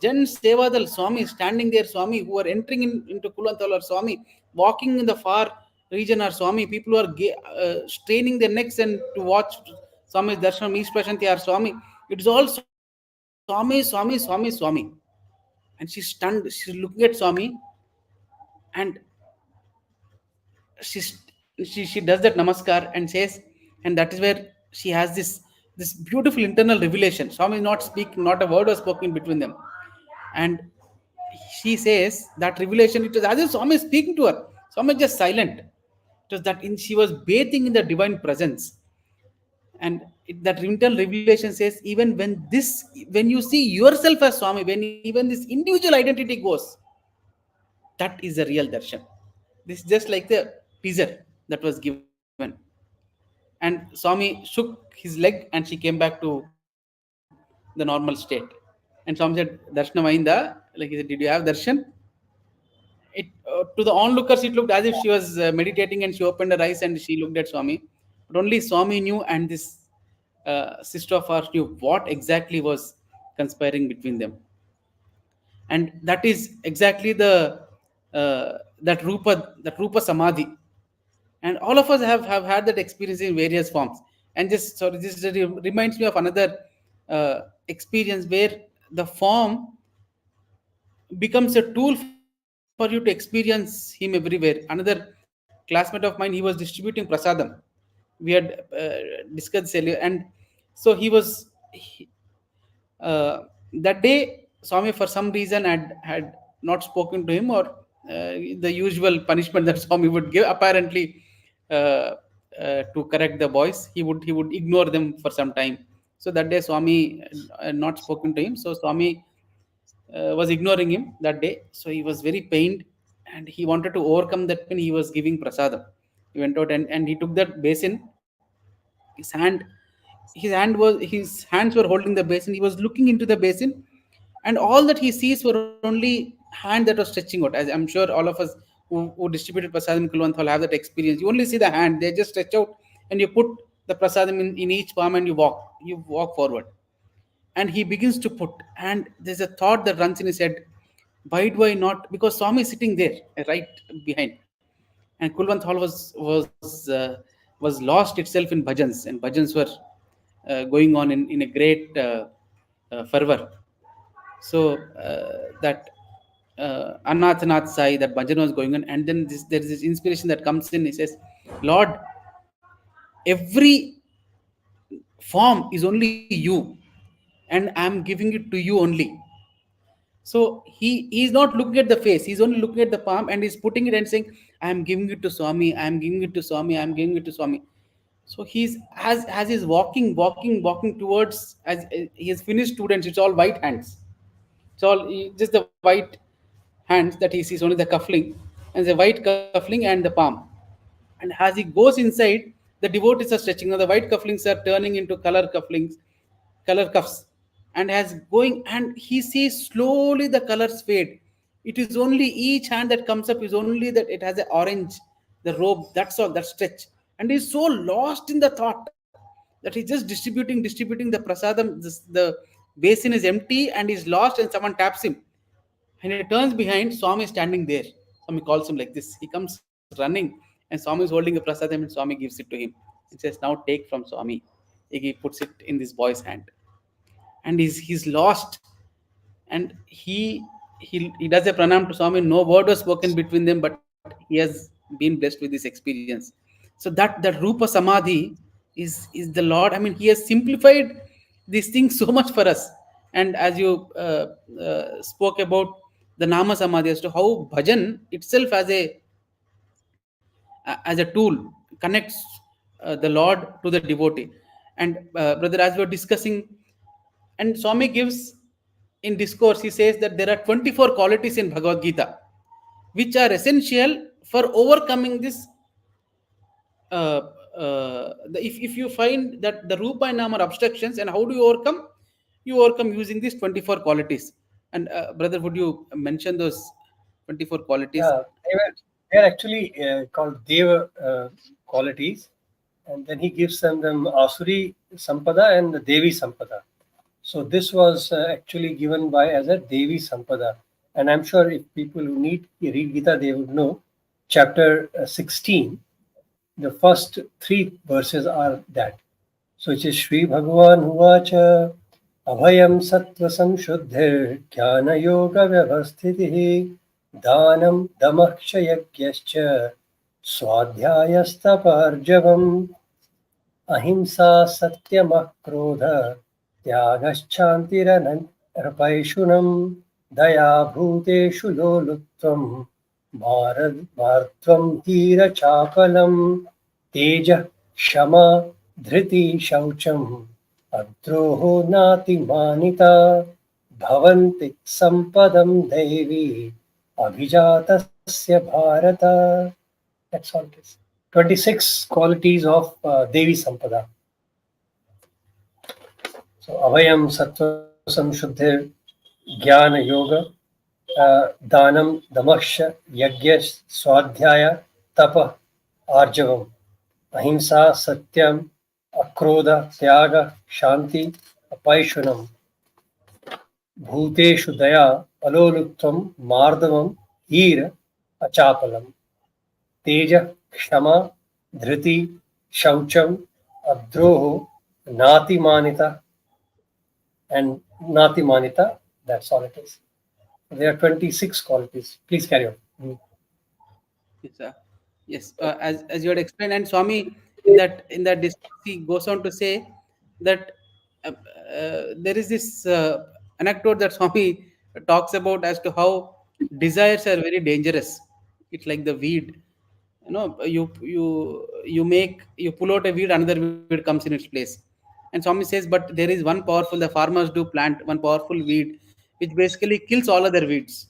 Jan Sevadal Swami standing there, Swami, who are entering into Kulanthal are Swami. Walking in the far region are Swami. People who are straining their necks and to watch Swami's darshan, East Prashanti are Swami. It is all Swami, Swami, Swami, Swami. And she's stunned. She's looking at Swami, and she does that namaskar and says, and that is where she has this beautiful internal revelation. Swami is not speaking, not a word was spoken between them. And she says that revelation, it was as if Swami is speaking to her. Swami is just silent. It was that she was bathing in the divine presence. And that internal revelation says, even when you see yourself as Swami, when even this individual identity goes, that is the real darshan. This is just like the teaser that was given. And Swami shook his leg and she came back to the normal state. And Swami said, Darshana Mainda, like he said, did you have darshan? It to the onlookers it looked as if she was meditating, and she opened her eyes and she looked at Swami. But only Swami knew, and this sister of ours knew what exactly was conspiring between them. And that is exactly the that rupa samadhi. And all of us have had that experience in various forms. And just sorry, this reminds me of another experience where the form becomes a tool for you to experience him everywhere. Another classmate of mine, he was distributing prasadam. We had discussed earlier. And so he was that day Swami for some reason had not spoken to him, or the usual punishment that Swami would give, apparently to correct the boys, he would ignore them for some time. So that day Swami had not spoken to him, so Swami was ignoring him that day. So he was very pained, and he wanted to overcome that pain. He was giving prasadam. He went out and he took that basin. His hand, his hands were holding the basin. He was looking into the basin, and all that he sees were only hand that was stretching out. As I'm sure all of us who distributed prasadam in Kulwanthal have that experience. You only see the hand; they just stretch out, and you put the prasadam in each palm, and you walk forward. And he begins to put, and there's a thought that runs in his head: why do I not? Because Swami is sitting there, right behind. And Kulwant Hall was lost itself in bhajans, and bhajans were going on in a great fervor. So that Anath Nath Sai, that bhajan was going on, and then there is this inspiration that comes in. He says, Lord, every form is only you, and I'm giving it to you only. So he's not looking at the face, he's only looking at the palm, and he's putting it and saying, I am giving it to Swami, I am giving it to Swami, I am giving it to Swami. So he's as he's walking towards, as he has finished students, it's all white hands. It's all just the white hands that he sees, only the cuffling, and the white cuffling and the palm. And as he goes inside, the devotees are stretching. Now the white cufflinks are turning into color cuffs. And as going, and he sees slowly the colors fade. It is only each hand that comes up is only that it has an orange, the robe. That's all. That stretch. And he's so lost in the thought that he's just distributing the prasadam. The basin is empty, and he's lost. And someone taps him, and he turns behind. Swami is standing there. Swami calls him like this. He comes running, and Swami is holding a prasadam, and Swami gives it to him. He says, "Now take from Swami." He puts it in this boy's hand, and he's lost. And he does a pranam to Swami. No word was spoken between them, but he has been blessed with this experience. So that Rupa Samadhi is the Lord. I mean, he has simplified these things so much for us. And as you spoke about the Nama Samadhi, as to how bhajan itself as a tool connects the Lord to the devotee. And brother, as we were discussing, and Swami gives in discourse, he says that there are 24 qualities in Bhagavad Gita which are essential for overcoming this. If you find that the Rupa and Nama are obstructions, and how do you overcome? You overcome using these 24 qualities. And brother, would you mention those 24 qualities? Yeah, they are actually called Deva qualities, and then he gives them Asuri Sampada and the Devi Sampada. So this was actually given by as a Devi Sampada, and I'm sure if people who read Gita, they would know. Chapter 16, the first three verses are that. So it is Shri Bhagavan Huvacha Abhayam Sattva Samshuddhir Jnana Yoga Vyavasthitihi Dhanam Damakshayagyascha Swadhyayasthaparjavam Ahimsa Satyamah Krodha Tyagaschantiranarpaishunam Daya Bhuteshu Lolutvam Bharatvam Dhira Chapalam Teja Shama Dhriti Shaucham Adroho Nati Manita Bhavanti Sampadam Devi Abhijatasya Bharata. That's all it is. 26 qualities of Devi Sampada. So Avayam Sattva Samshuddhir Jnana Yoga Danam Damaksha Yajna Swadhyaya Tapa Arjavam Ahimsa Satyam Akrodha Tyaga Shanti Apaishunam Bhuteshu Daya Alolutvam Mardavam Hira Achapalam Teja Kshama Dhriti Shaucham Adroho Nati Manita and Nati Manita. That's all it is. There are 26 qualities. Please carry on. Mm. Yes, yes. As you had explained, and Swami in that discourse, he goes on to say that there is this anecdote that Swami talks about as to how desires are very dangerous. It's like the weed. You pull out a weed, another weed comes in its place. And Swami says, but there is one powerful. The farmers do plant one powerful weed, which basically kills all other weeds.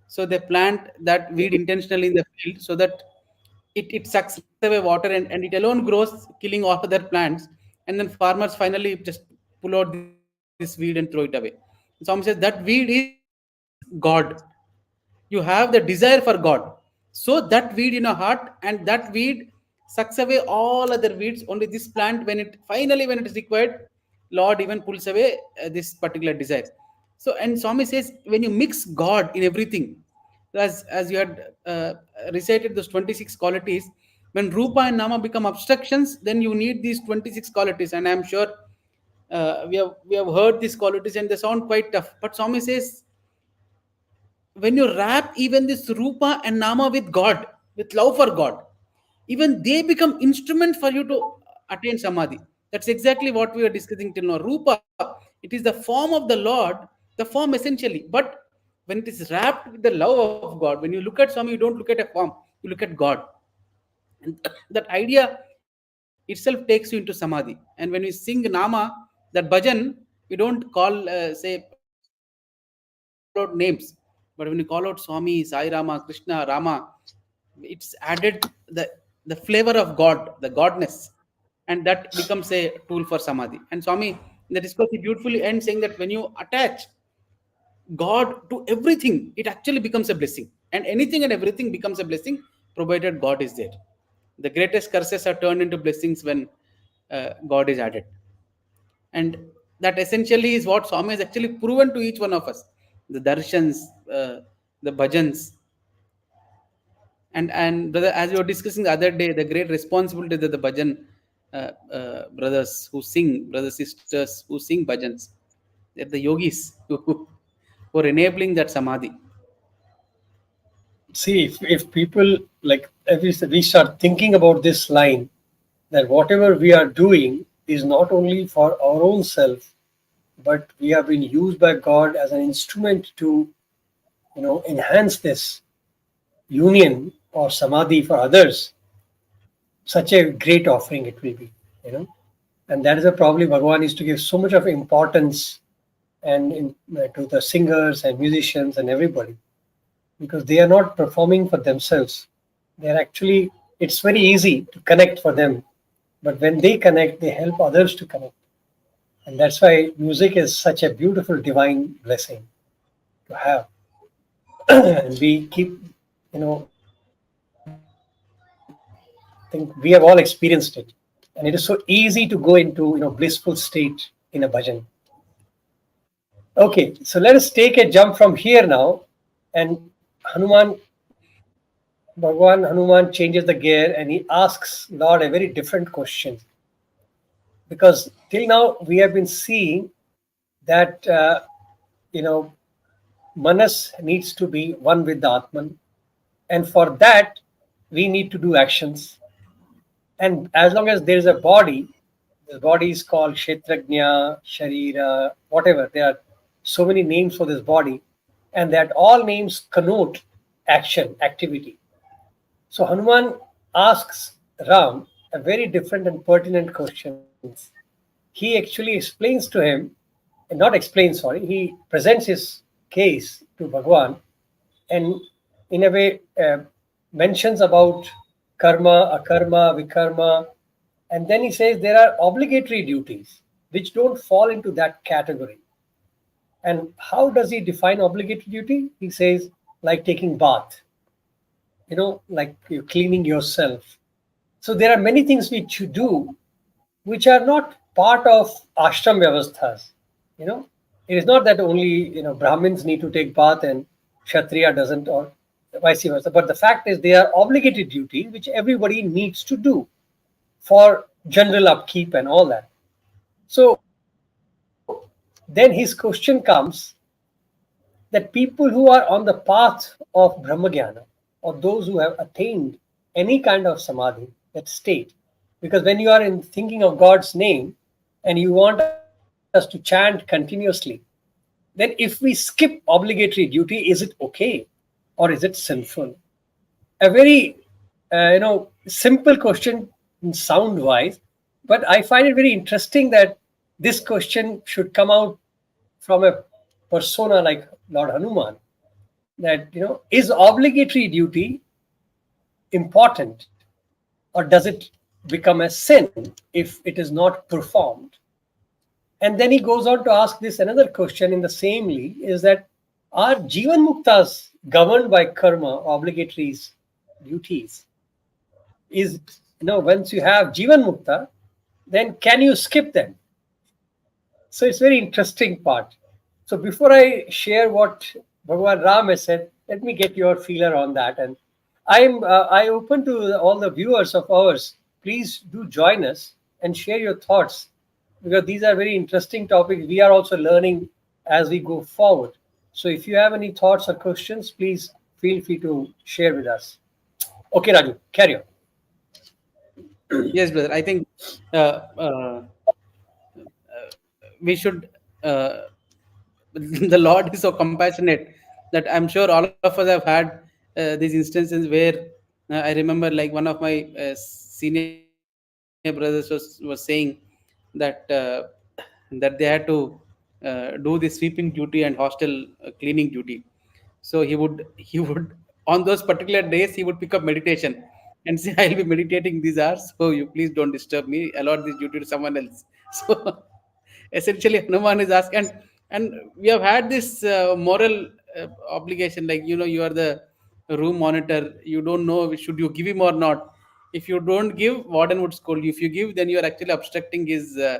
So they plant that weed intentionally in the field so that it sucks away water, and it alone grows, killing all other plants. And then farmers finally just pull out this weed and throw it away. So Swami says that weed is God. You have the desire for God. So that weed in your heart, and that weed sucks away all other weeds. Only this plant, when it is required, Lord even pulls away this particular desire. So, and Swami says, when you mix God in everything, as you had recited those 26 qualities, when Rupa and Nama become obstructions, then you need these 26 qualities. And I'm sure we have heard these qualities and they sound quite tough. But Swami says, when you wrap even this Rupa and Nama with God, with love for God, even they become instrument for you to attain Samadhi. That's exactly what we are discussing till now. Rupa, it is the form of the Lord, the form essentially. But when it is wrapped with the love of God, when you look at Swami, you don't look at a form, you look at God. And that idea itself takes you into Samadhi. And when we sing Nama, that bhajan, we don't call, we don't call out names. But when you call out Swami, Sai Rama, Krishna, Rama, it's added the flavor of God, the godness, and that becomes a tool for Samadhi. And Swami, in the discourse, he beautifully ends saying that when you attach God to everything, it actually becomes a blessing. And anything and everything becomes a blessing, provided God is there. The greatest curses are turned into blessings when God is added. And that essentially is what Swami has actually proven to each one of us. The darshans, the bhajans, and brother, as you were discussing the other day, the great responsibility that the bhajan brothers who sing, brothers sisters who sing bhajans, they're the yogis who are enabling that samadhi. See, if people like, if we start thinking about this line, that whatever we are doing is not only for our own self, but we have been used by God as an instrument to, enhance this union or samadhi for others. Such a great offering it will be, you know. And that is a probably Bhagavan is to give so much of importance to the singers and musicians and everybody, because they are not performing for themselves. They are actually, it's very easy to connect for them, but when they connect, they help others to connect. And that's why music is such a beautiful divine blessing to have. And we keep, think we have all experienced it. And it is so easy to go into, blissful state in a bhajan. Okay, so let us take a jump from here now. And Hanuman, Bhagwan Hanuman changes the gear and he asks Lord a very different question. Because till now we have been seeing that, you know, Manas needs to be one with the Atman. And for that, we need to do actions. And as long as there is a body, the body is called Kshetrajna, Sharira, whatever. There are so many names for this body, and that all names connote action, activity. So Hanuman asks Ram a very different and pertinent questions. He actually explains to him, not explains, sorry, he presents his case to Bhagwan and in a way mentions about karma, akarma, vikarma. And then he says there are obligatory duties which don't fall into that category. And how does he define obligatory duty? He says, like taking bath, like you cleaning yourself. So there are many things which you do which are not part of ashram vyavasthas. You know, it is not that only Brahmins need to take bath and Kshatriya doesn't, or vice versa. But the fact is, they are obligated duties which everybody needs to do for general upkeep and all that. So then his question comes that people who are on the path of Brahmagyan, or those who have attained any kind of samadhi, that state, because when you are in thinking of God's name and you want us to chant continuously, then if we skip obligatory duty, is it okay or is it sinful? A very simple question in sound wise, but I find it very interesting that this question should come out from a persona like Lord Hanuman, that is obligatory duty important, or does it become a sin if it is not performed? And then he goes on to ask this another question in the same league, is that are jivan muktas governed by karma, obligatories, duties? Is once you have jivan mukta, then can you skip them? So it's very interesting part. So before I share what Bhagavan Ram has said, let me get your feeler on that. And I open to all the viewers of ours. Please do join us and share your thoughts, because these are very interesting topics. We are also learning as we go forward. So if you have any thoughts or questions, please feel free to share with us. Okay, Raju, carry on. Yes, brother. I think uh, uh, we should. The Lord is so compassionate that I'm sure all of us have had these instances where I remember, like, one of my senior brothers was saying that that they had to do the sweeping duty and hostel cleaning duty. So he would on those particular days he would pick up meditation and say, I'll be meditating these hours, so you please don't disturb me, allot this duty to someone else. So essentially Hanuman is asked, and we have had this moral obligation, like, you are the room monitor, you don't know should you give him or not. If you don't give, warden would scold you. If you give, then you are actually obstructing his uh,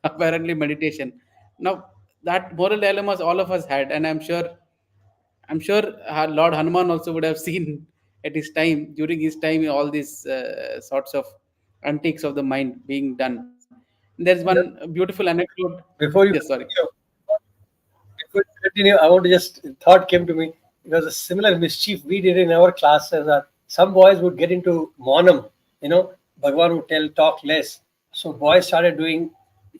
apparently meditation. Now, that moral dilemmas all of us had, and I'm sure Lord Hanuman also would have seen at his time, during his time, all these sorts of antics of the mind being done. There's one beautiful anecdote. Before Yes, you sorry. continue, Before you continue, I want to just thought came to me. It was a similar mischief we did in our classes. Some boys would get into monam. Bhagwan would talk less. So boys started doing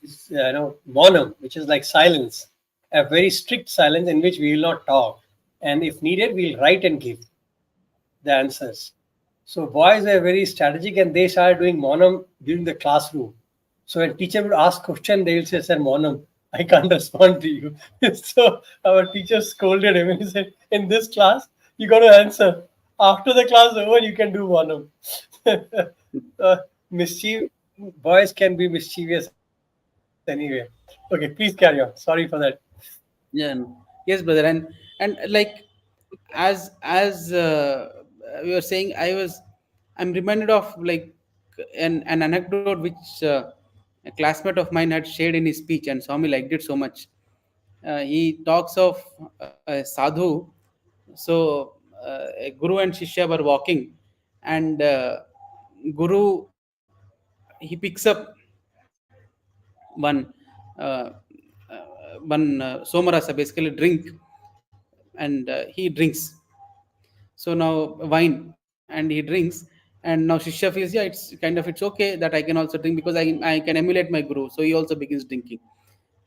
this, monam, which is like silence, a very strict silence in which we will not talk, and if needed, we'll write and give the answers. So boys are very strategic, and they started doing monam during the classroom. So when teacher would ask question, they will say, "Sir, monam, I can't respond to you." So our teacher scolded him and he said, "In this class, you got to answer. After the class over, you can do monam." uh, mischief Boys can be mischievous anyway. Okay, please carry on. Sorry for that. Yeah, yes, brother, and like, as we were saying, I'm reminded of, like, an anecdote which a classmate of mine had shared in his speech, and Swami liked it so much. He talks of a sadhu. So a guru and shishya were walking, and guru, he picks up one uh, somarasa, basically drink, and he drinks. So now wine, and he drinks, and now Shishya feels, yeah, it's okay that I can also drink, because I can emulate my guru. So he also begins drinking.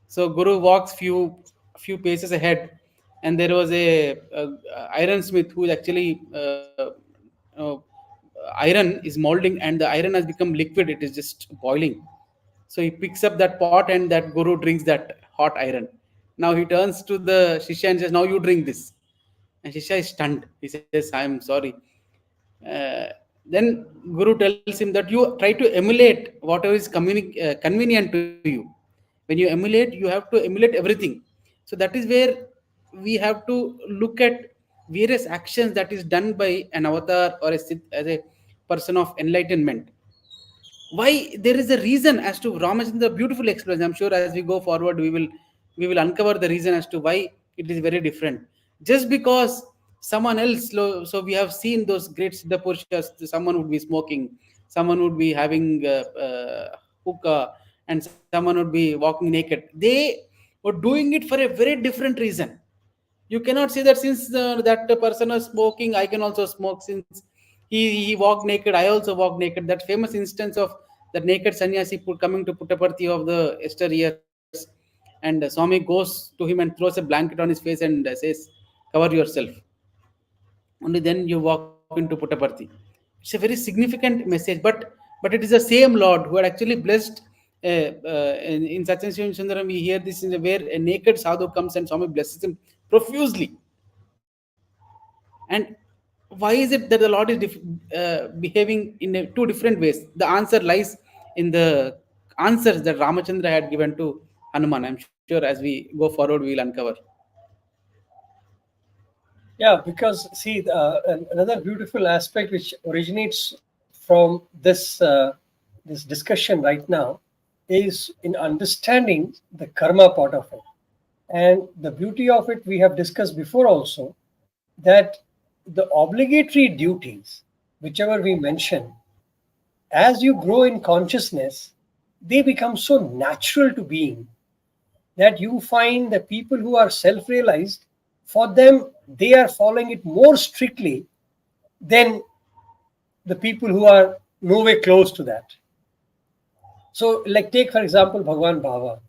So guru walks few paces ahead, and there was a iron smith who is actually uh, iron is molding, and the iron has become liquid. It is just boiling. So he picks up that pot, and that guru drinks that hot iron. Now he turns to the Shishya and says, now you drink this. And Shishya is stunned. He says, I'm sorry. Uh, then Guru tells him that you try to emulate whatever is convenient to you. When you emulate, you have to emulate everything. So that is where we have to look at various actions that is done by an avatar or as a person of enlightenment. Why there is a reason as to Ramachandra beautiful explains. I'm sure as we go forward we will uncover the reason as to why it is very different. Just because someone else, so we have seen those great Siddha Purushas, someone would be smoking, someone would be having hookah, and someone would be walking naked. They were doing it for a very different reason. You cannot say that since that person is smoking, I can also smoke. Since he walked naked, I also walk naked. That famous instance of the naked sannyasi coming to Puttaparthi of the Esther years, and Swami goes to him and throws a blanket on his face and says, "Cover yourself." Only then you walk into Puttaparthi. It's a very significant message, but it is the same Lord who had actually blessed. In Satyam Sundaram, we hear this in where a naked sadhu comes and Swami blesses him profusely. And why is it that the Lord is behaving in two different ways? The answer lies in the answers that Ramachandra had given to Hanuman. I'm sure as we go forward, we will uncover. Yeah, because see, another beautiful aspect which originates from this discussion right now is in understanding the karma part of it. And the beauty of it, we have discussed before also, that the obligatory duties, whichever we mention, as you grow in consciousness, they become so natural to being that you find the people who are self realized, for them, they are following it more strictly than the people who are nowhere close to that. So, like, take for example, Bhagavan Baba.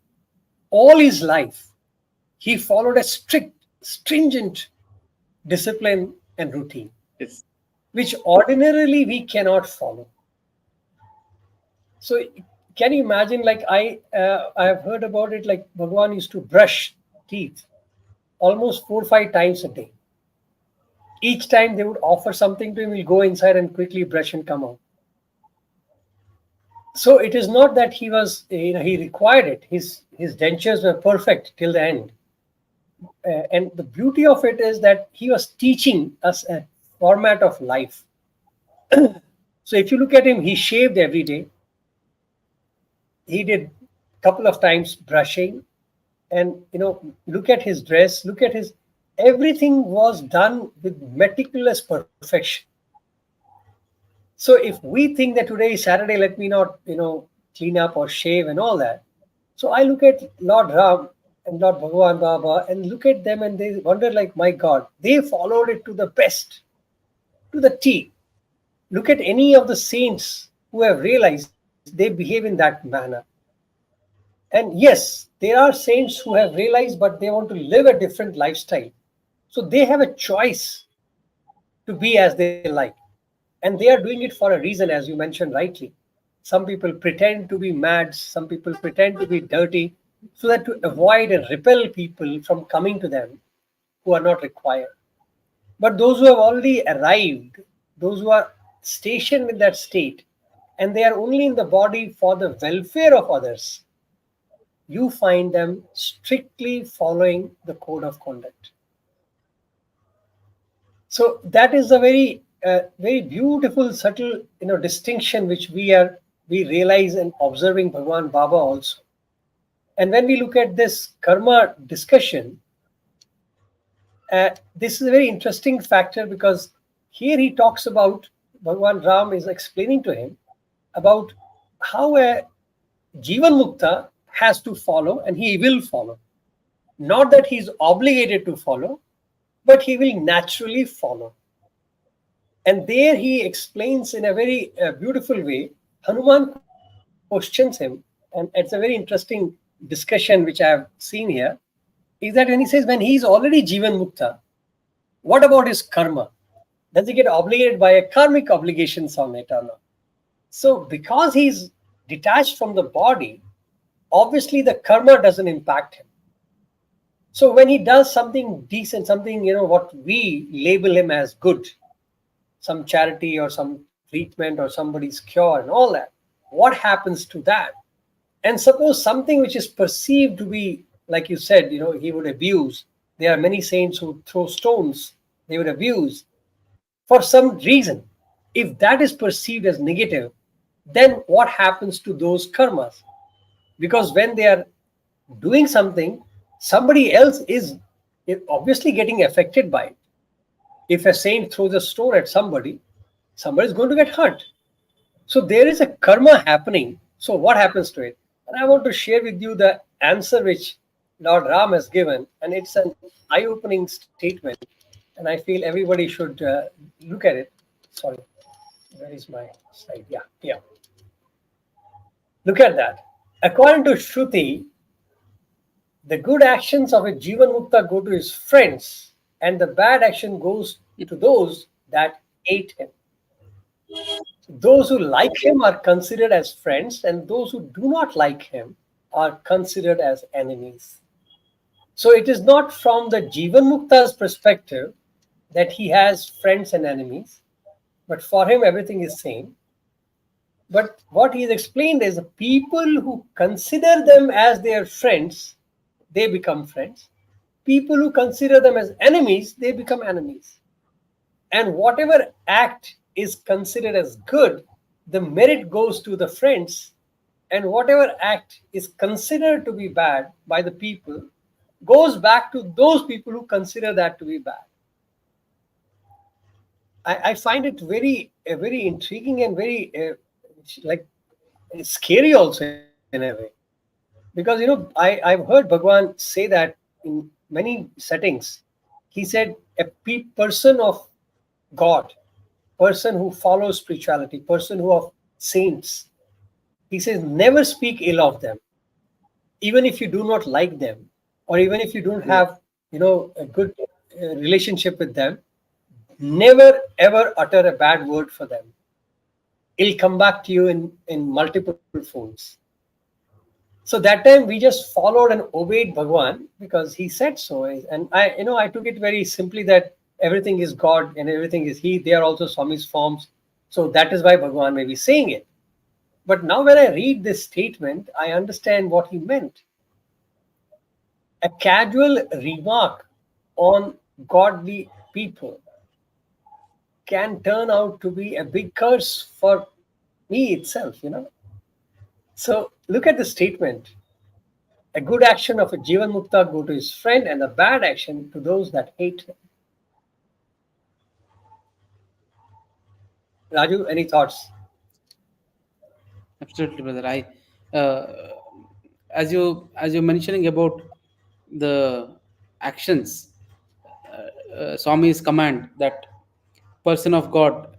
All his life, he followed a strict, stringent discipline and routine, Yes. which ordinarily we cannot follow. So, can you imagine? Like, I have heard about it. Like, Bhagavan used to brush teeth almost 4 or 5 times a day. Each time they would offer something to him, he'll go inside and quickly brush and come out. So it is not that he was, he required it. His dentures were perfect till the end. And the beauty of it is that he was teaching us a format of life. So if you look at him, he shaved every day. He did couple of times brushing, and look at his dress. Look at his everything was done with meticulous perfection. So if we think that today is Saturday, let me not, clean up or shave and all that. So I look at Lord Ram and Lord Bhagavan Baba and look at them and they wonder like, my God, they followed it to the best, to the T. Look at any of the saints who have realized they behave in that manner. And yes, there are saints who have realized, but they want to live a different lifestyle. So they have a choice to be as they like. And they are doing it for a reason, as you mentioned rightly. Some people pretend to be mad, some people pretend to be dirty, so that to avoid and repel people from coming to them who are not required. But those who have already arrived, those who are stationed in that state, and they are only in the body for the welfare of others, you find them strictly following the code of conduct. So that is a very beautiful, subtle, distinction which we realize in observing Bhagavan Baba also. And when we look at this karma discussion, this is a very interesting factor because here he talks about Bhagavan Ram is explaining to him about how a Jivan Mukta has to follow and he will follow. Not that he's obligated to follow, but he will naturally follow. And there he explains in a very beautiful way. Hanuman questions him, and it's a very interesting discussion which I have seen here. Is that when he says, when he is already Jivan Mukta, what about his karma? Does he get obligated by a karmic obligations on it or not? So, because he's detached from the body, obviously the karma doesn't impact him. So, when he does something decent, something, what we label him as good, some charity or some treatment or somebody's cure and all that, what happens to that? And suppose something which is perceived to be, like you said, he would abuse. There are many saints who throw stones, they would abuse for some reason. If that is perceived as negative, then what happens to those karmas? Because when they are doing something, somebody else is obviously getting affected by it. If a saint throws a stone at somebody, somebody is going to get hurt. So there is a karma happening. So what happens to it? And I want to share with you the answer which Lord Ram has given, and it's an eye-opening statement, and I feel everybody should look at it. Sorry, where is my slide? Yeah, yeah. Look at that. According to Shruti, the good actions of a Jivan Mukta go to his friends, and the bad action goes to those that hate him. Those who like him are considered as friends, and those who do not like him are considered as enemies. So it is not from the Jivan Mukta's perspective that he has friends and enemies, but for him everything is same. But what he has explained is the people who consider them as their friends, they become friends. People who consider them as enemies, they become enemies. And whatever act is considered as good, the merit goes to the friends, and whatever act is considered to be bad by the people goes back to those people who consider that to be bad. I find it very intriguing and very like scary also in a way, because I've heard Bhagwan say that in many settings. He said a person of God, person who follows spirituality, person who of saints, he says never speak ill of them, even if you do not like them, or even if you don't Yeah. have a good relationship with them. Never ever utter a bad word for them. It'll come back to you in multiple folds. So that time we just followed and obeyed Bhagwan because he said so. And I took it very simply that everything is God and everything is He. They are also Swami's forms. So that is why Bhagwan may be saying it. But now when I read this statement, I understand what he meant. A casual remark on godly people can turn out to be a big curse for me itself. So look at the statement. A good action of a Jivan Mukta go to his friend, and a bad action to those that hate him. Raju, any thoughts? Absolutely, brother. Uh, as you mentioning about the actions, Swami's command that person of God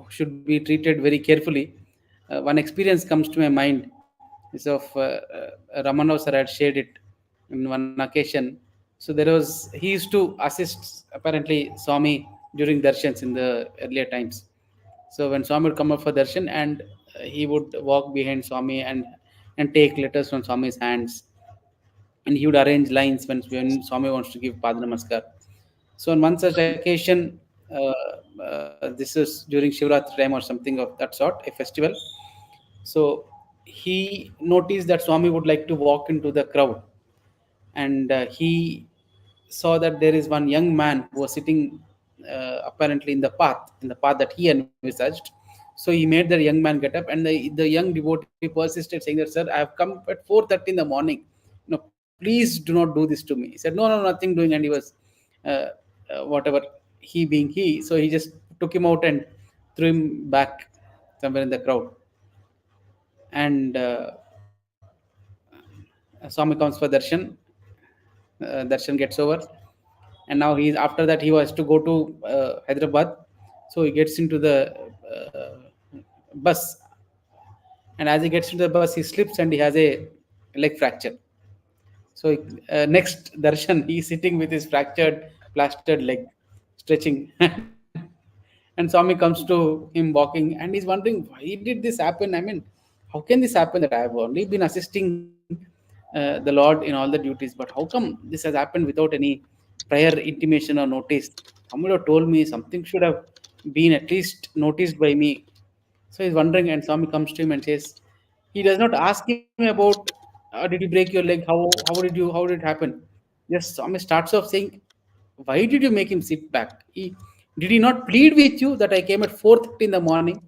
should be treated very carefully. One experience comes to my mind is of Ramana sir had shared it in one occasion. So there was he used to assist apparently Swami during darshans in the earlier times. So when Swami would come up for darshan, and he would walk behind Swami and take letters from Swami's hands, and he would arrange lines when Swami wants to give Pada Namaskar. So on one such occasion, this is during Shivratri time or something of that sort, a festival. So he noticed that Swami would like to walk into the crowd, and he saw that there is one young man who was sitting apparently in the path that he envisaged. So he made the young man get up, and the young devotee persisted, saying that, "Sir, I have come at 4:30 in the morning. Please do not do this to me." He said, "No, no, nothing doing," and he was uh, whatever, he being he. So he just took him out and threw him back somewhere in the crowd. And Swami comes for darshan. Darshan gets over, and now he's after that he was to go to Hyderabad. So he gets into the bus, and as he gets into the bus, he slips and he has a leg fracture. So next darshan, he's sitting with his fractured, plastered leg, stretching. And Swami comes to him walking, and he's wondering, why did this happen? I mean, how can this happen that I have only been assisting the Lord in all the duties, but how come this has happened without any prior intimation or notice? Someone would have told me, something should have been at least noticed by me. So he's wondering, and Swami comes to him and says, he does not ask him about, did you break your leg? How did it happen? Yes, Swami starts off saying, why did you make him sit back? Did he not plead with you that I came at 4:30 in the morning?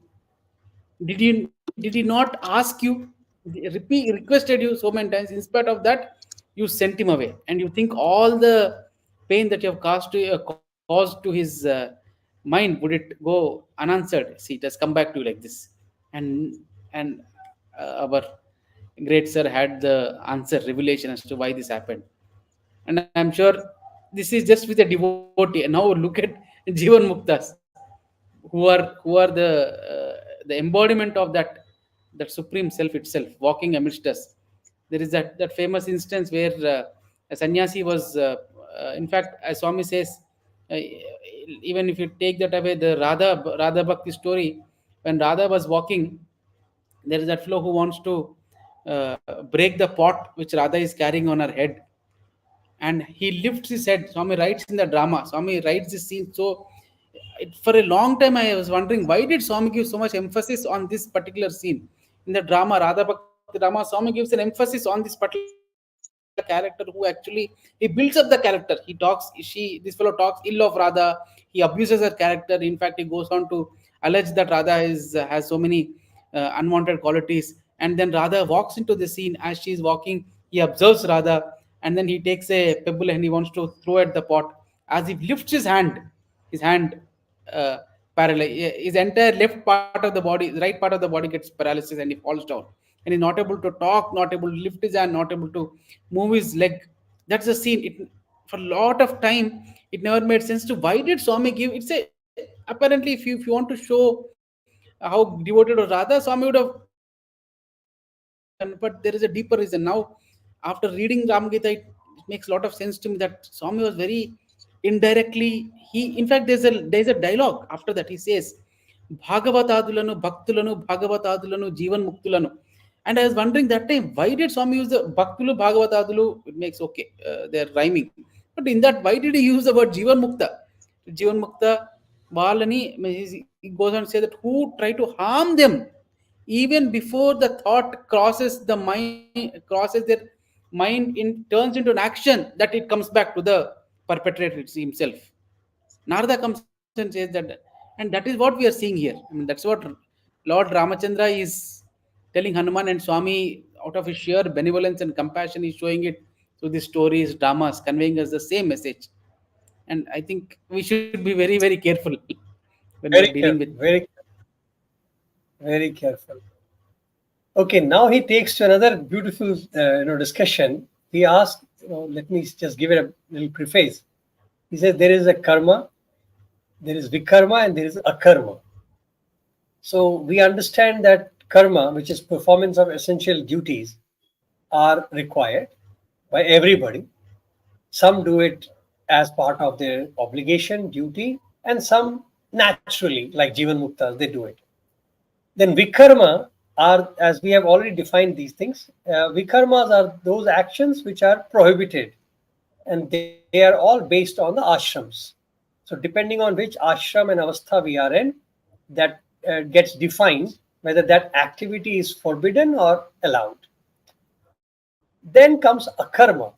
Did he not ask you, requested you so many times? In spite of that, you sent him away, and you think all the pain that you have caused to his mind, would it go unanswered? See, it has come back to you like this. And and our great sir had the answer, revelation as to why this happened. And I'm sure this is just with a devotee. And now look at Jivan Muktas, who are the embodiment of that supreme self itself, walking amidst us. There is that famous instance where a sannyasi was, in fact, as Swami says, uh, even if you take that away, the Radha Bhakti story, when Radha was walking, there is that fellow who wants to break the pot which Radha is carrying on her head, and he lifts his head. Swami writes in the drama. Swami writes this scene. So, for a long time, I was wondering, why did Swami give so much emphasis on this particular scene in the drama, Radha Bhakti drama? Swami gives an emphasis on this particular character who actually he builds up the character. He talks, this fellow talks ill of Radha. He abuses her character. In fact, he goes on to allege that Radha has so many unwanted qualities. And then Radha walks into the scene. As she is walking, he observes Radha, and then he takes a pebble and he wants to throw at the pot. As he lifts his hand uh, paralyzed. His entire left part of the body, right part of the body gets paralysis, and he falls down. And he's not able to talk, not able to lift his hand, not able to move his leg. That's the scene. It, for a lot of time, it never made sense to why did Swami give. It's a, apparently, if you want to show how devoted was Radha, Swami would have given that particular reason. But there is a deeper reason. Now, after reading Ram Gita, it makes a lot of sense to me that Swami was very indirectly, he, in fact, there's a dialogue after that. He says, Bhagavatadulanu Bhaktulanu Bhagavatadulanu Jivan Muktuలను. And I was wondering that time, why did Swami use the Bhaktulu Bhagavatadulu? It makes okay, they're rhyming. But in that, why did he use the word Jivan Mukta? Jivan Mukta Balani, he goes on to say that who try to harm them even before the thought crosses the mind, crosses their mind, in turns into an action, that it comes back to the perpetrator himself. Narada comes and says that, and that is what we are seeing here. I mean, that's what Lord Ramachandra is telling Hanuman, and Swami, out of his sheer benevolence and compassion, is showing it through these stories, dramas, conveying us the same message. And I think we should be very, very careful when we are Very dealing with. careful, very careful. Okay, now he takes to another beautiful, discussion. He asks, let me just give it a little preface. He says there is a karma, there is vikarma, and there is akarma. So we understand that karma, which is performance of essential duties, are required by everybody. Some do it as part of their obligation, duty, and some naturally, like Jivan Muktas, they do it. Then vikarma are, as we have already defined these things, vikarmas are those actions which are prohibited, and they are all based on the ashrams. So depending on which ashram and avastha we are in, that gets defined whether that activity is forbidden or allowed. Then comes akarma.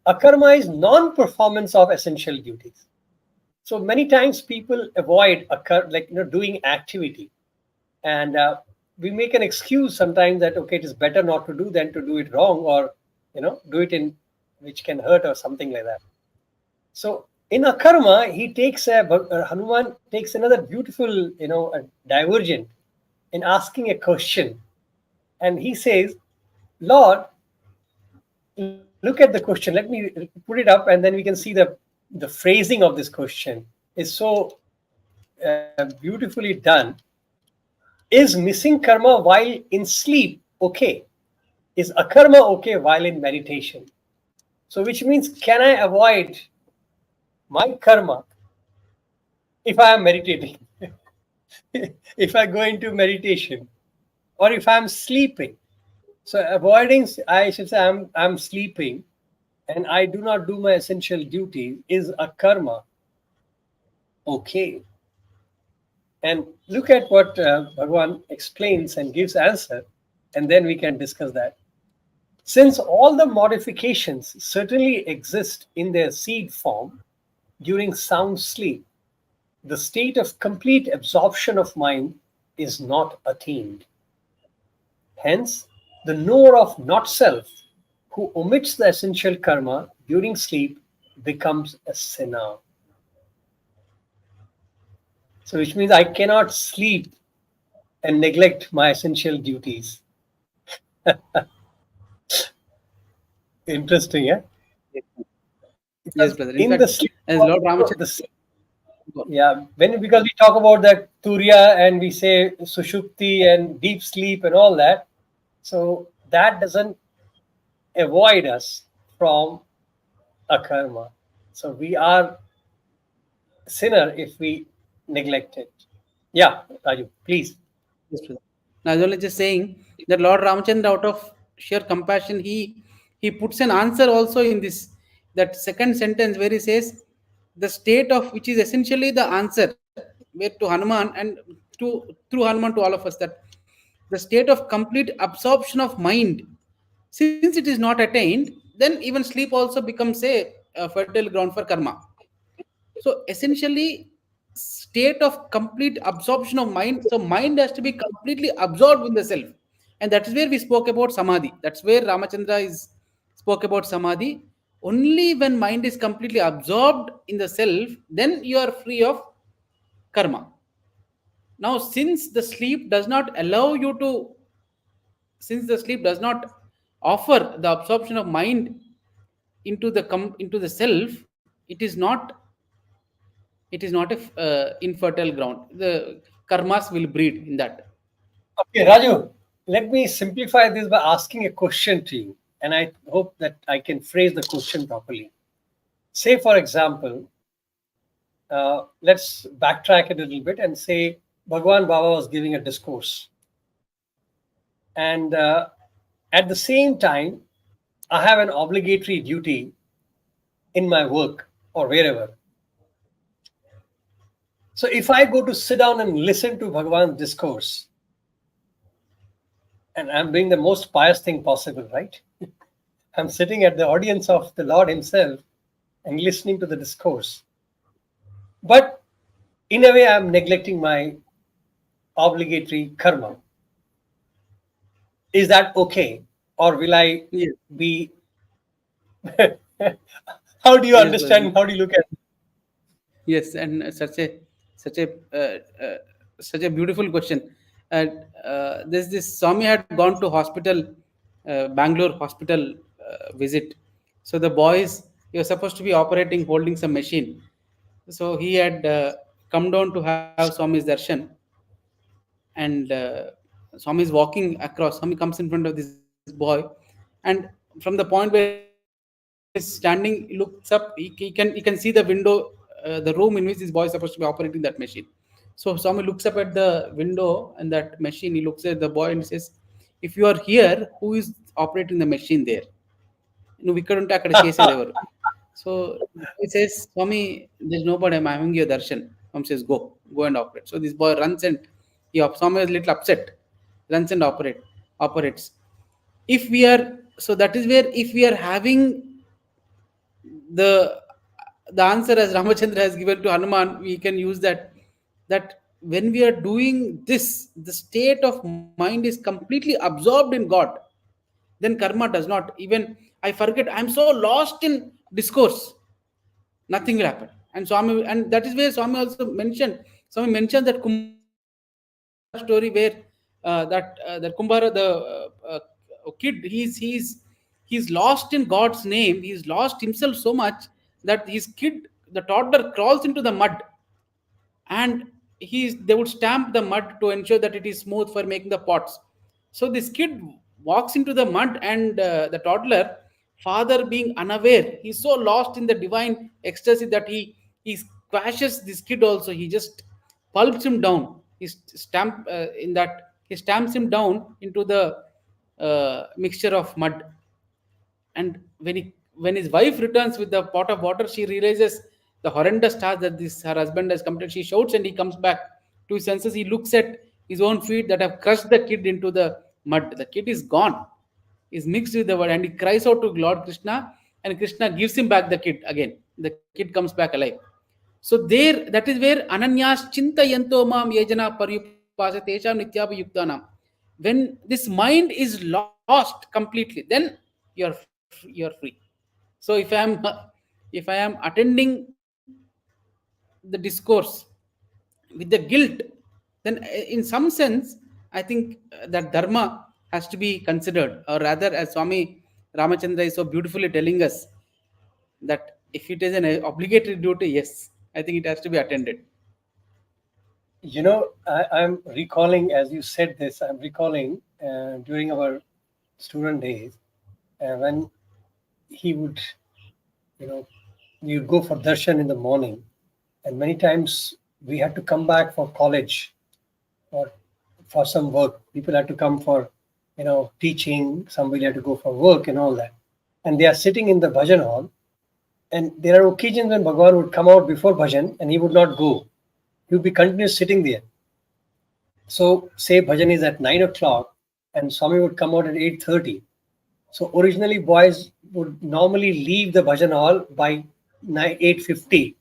Akarma is non-performance of essential duties. So many times people avoid doing activity, and we make an excuse sometimes that okay, it is better not to do than to do it wrong, or do it in which can hurt or something like that. So in Akarma, he takes Hanuman takes another beautiful, a divergent in asking a question, and he says, Lord, look at the question. Let me put it up, and then we can see the phrasing of this question is so beautifully done. Is missing karma while in sleep okay? Is akarma okay while in meditation? So, which means, can I avoid my karma if I am meditating? If I go into meditation, or if I'm sleeping? So, avoiding, I should say, I'm sleeping and I do not do my essential duty, is a karma okay? and look at what Bhagavan explains and gives answer, and then we can discuss that. Since all the modifications certainly exist in their seed form during sound sleep, the state of complete absorption of mind is not attained. Hence, the knower of not self, who omits the essential karma during sleep, becomes a sinner. So, which means I cannot sleep and neglect my essential duties. Interesting, yeah? Yes, Because brother. In in the fact, sleep, as Lord Ramachandra, yeah, when because we talk about that Turiya and we say Sushupti and deep sleep and all that, so that doesn't avoid us from akarma. So we are sinner if we neglect it. Yeah, Raju, please. yes, brother. Now, I was only just saying that Lord Ramachandra, out of sheer compassion, he puts an answer also in this, that second sentence where he says, the state of which is essentially the answer, where to Hanuman and through Hanuman to all of us, that the state of complete absorption of mind, since it is not attained, then even sleep also becomes a fertile ground for karma. So essentially, state of complete absorption of mind. So mind has to be completely absorbed in the self, and that is where we spoke about samadhi. That's where Ramachandra is spoke about samadhi. Only when mind is completely absorbed in the self, then you are free of karma. Now, since the sleep does not allow you to, since the sleep does not offer the absorption of mind into the self, it is not a infertile ground. The karmas will breed in that. Okay, Raju, let me simplify this by asking a question to you, and I hope that I can phrase the question properly. Say, for example, let's backtrack it a little bit and say Bhagwan Baba was giving a discourse. And at the same time, I have an obligatory duty in my work or wherever. So if I go to sit down and listen to Bhagavan's discourse, and I'm doing the most pious thing possible, right? I'm sitting at the audience of the Lord Himself and listening to the discourse. But in a way, I'm neglecting my obligatory karma. Is that okay? Or will I Yes, be. How do you yes, brother. understand? How do you look at it? Yes, and such a such a beautiful question. There's this Swami had gone to hospital, Bangalore hospital visit. So the boys, he was supposed to be operating, holding some machine. So he had come down to have Swami's darshan, and Swami is walking across. Swami comes in front of this boy, and from the point where Swami is standing, he looks up. He can see the window, the room in which this boy is supposed to be operating that machine. So Swami looks up at the window and that machine. He looks at the boy and says, "If you are here, who is operating the machine there?" Vikadunta akkada chesedevaru. So he says, "Swami, there's nobody. I'm having your darshan." Swami says, Go and operate." So this boy runs and Swami is a little upset, runs and operates. If we are, so that is where, if we are having the the answer as Ramachandra has given to Hanuman, we can use that, that when we are doing this, the state of mind is completely absorbed in God, then karma does not. Even I forget, I'm so lost in discourse, nothing will happen. And Swami, and that is where Swami also mentioned. Swami mentioned that Kumbhara story where that Kumbhara, the kid, he's lost in God's name. He's lost himself so much that his kid, the toddler, crawls into the mud, and they would stamp the mud to ensure that it is smooth for making the pots. So this kid walks into the mud, and the toddler, father being unaware, he's so lost in the divine ecstasy that he squashes this kid also. He just pulps him down. He stamps him down into the mixture of mud. And when his wife returns with the pot of water, she realizes the horrendous task that this her husband has committed. She shouts, and he comes back to his senses. He looks at his own feet that have crushed the kid into the mud. The kid is gone, is mixed with the word, and he cries out to Lord Krishna, and Krishna gives him back the kid again. The kid comes back alive. So there, that is where ananyas chintayanto mam yajana paryupasa tesham nityabhayuktanam. When this mind is lost completely, then you're free. So if I am attending the discourse with the guilt, then in some sense, I think that dharma has to be considered, or rather, as Swami Ramachandra is so beautifully telling us, that if it is an obligatory duty, yes, I think it has to be attended. I'm recalling, as you said this, I'm recalling during our student days when he would, you know, we would go for darshan in the morning, and many times we had to come back for college or for some work. People had to come for, teaching. Somebody had to go for work and all that. And they are sitting in the bhajan hall. And there are occasions when Bhagavan would come out before bhajan and he would not go. He would be continuous sitting there. So say bhajan is at 9 o'clock and Swami would come out at 8:30. So originally boys would normally leave the bhajan hall by 8:50,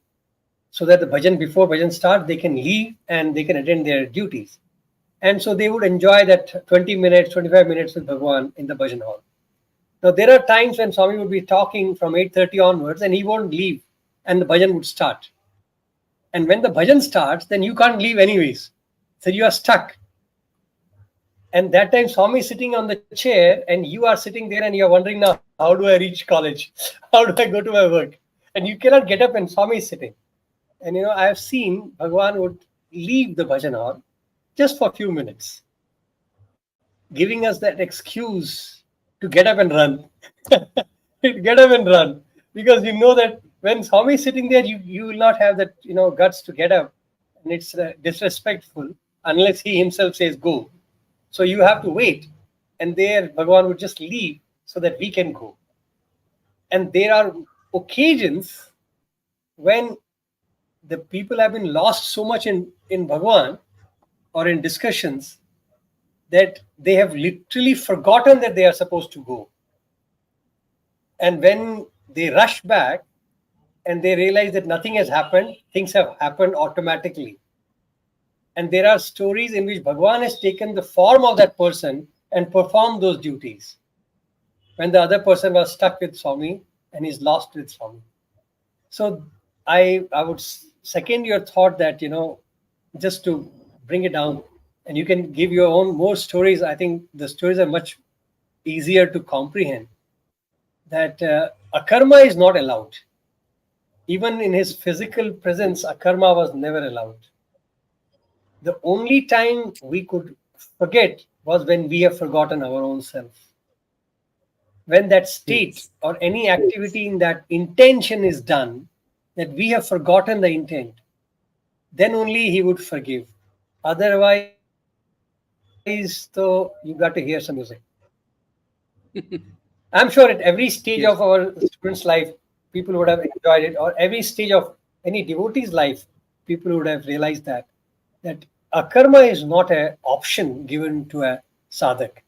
so that the bhajan, before bhajan starts, they can leave and they can attend their duties. And so they would enjoy that 20 minutes, 25 minutes with Bhagavan in the bhajan hall. Now there are times when Swami would be talking from 8:30 onwards and he won't leave and the bhajan would start. And when the bhajan starts, then you can't leave anyways. So you are stuck. And that time Swami is sitting on the chair and you are sitting there and you're wondering, now, how do I reach college? How do I go to my work? And you cannot get up and Swami is sitting. And I have seen Bhagavan would leave the bhajan hall just for a few minutes, giving us that excuse to get up and run. Get up and run. Because you know that when Swami is sitting there, you will not have that guts to get up. And it's disrespectful unless he himself says go. So you have to wait. And there Bhagavan would just leave so that we can go. And there are occasions when the people have been lost so much in Bhagavan or in discussions that they have literally forgotten that they are supposed to go. And when they rush back and they realize that nothing has happened, things have happened automatically. And there are stories in which Bhagavan has taken the form of that person and performed those duties when the other person was stuck with Swami and is lost with Swami. So I would second your thought that, just to bring it down, and you can give your own more stories. I think the stories are much easier to comprehend. That Akarma is not allowed. Even in his physical presence, Akarma was never allowed. The only time we could forget was when we have forgotten our own self. When that state Yes. or any activity in that intention is done, that we have forgotten the intent, then only he would forgive. Otherwise, though, you got to hear some music. I'm sure at every stage of Yes. our students' life, people would have enjoyed it, or every stage of any devotee's life, people would have realized that akarma is not an option given to a sadhak.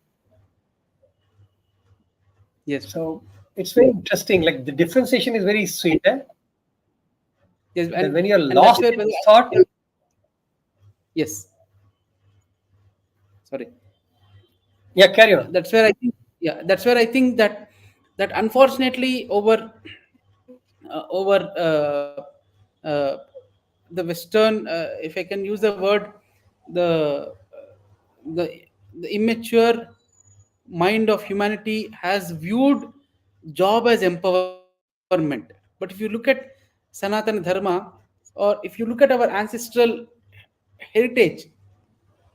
Yes. So it's very interesting. Like the differentiation is very sweet. Yes. That when you're And that's lost where, in thought, yes. Sorry. yeah, carry on. That's where I think, yeah, that's where I think that unfortunately over uh, the Western, if I can use the word, the the the immature mind of humanity has viewed job as empowerment. But if you look at Sanatana Dharma, or if you look at our ancestral heritage,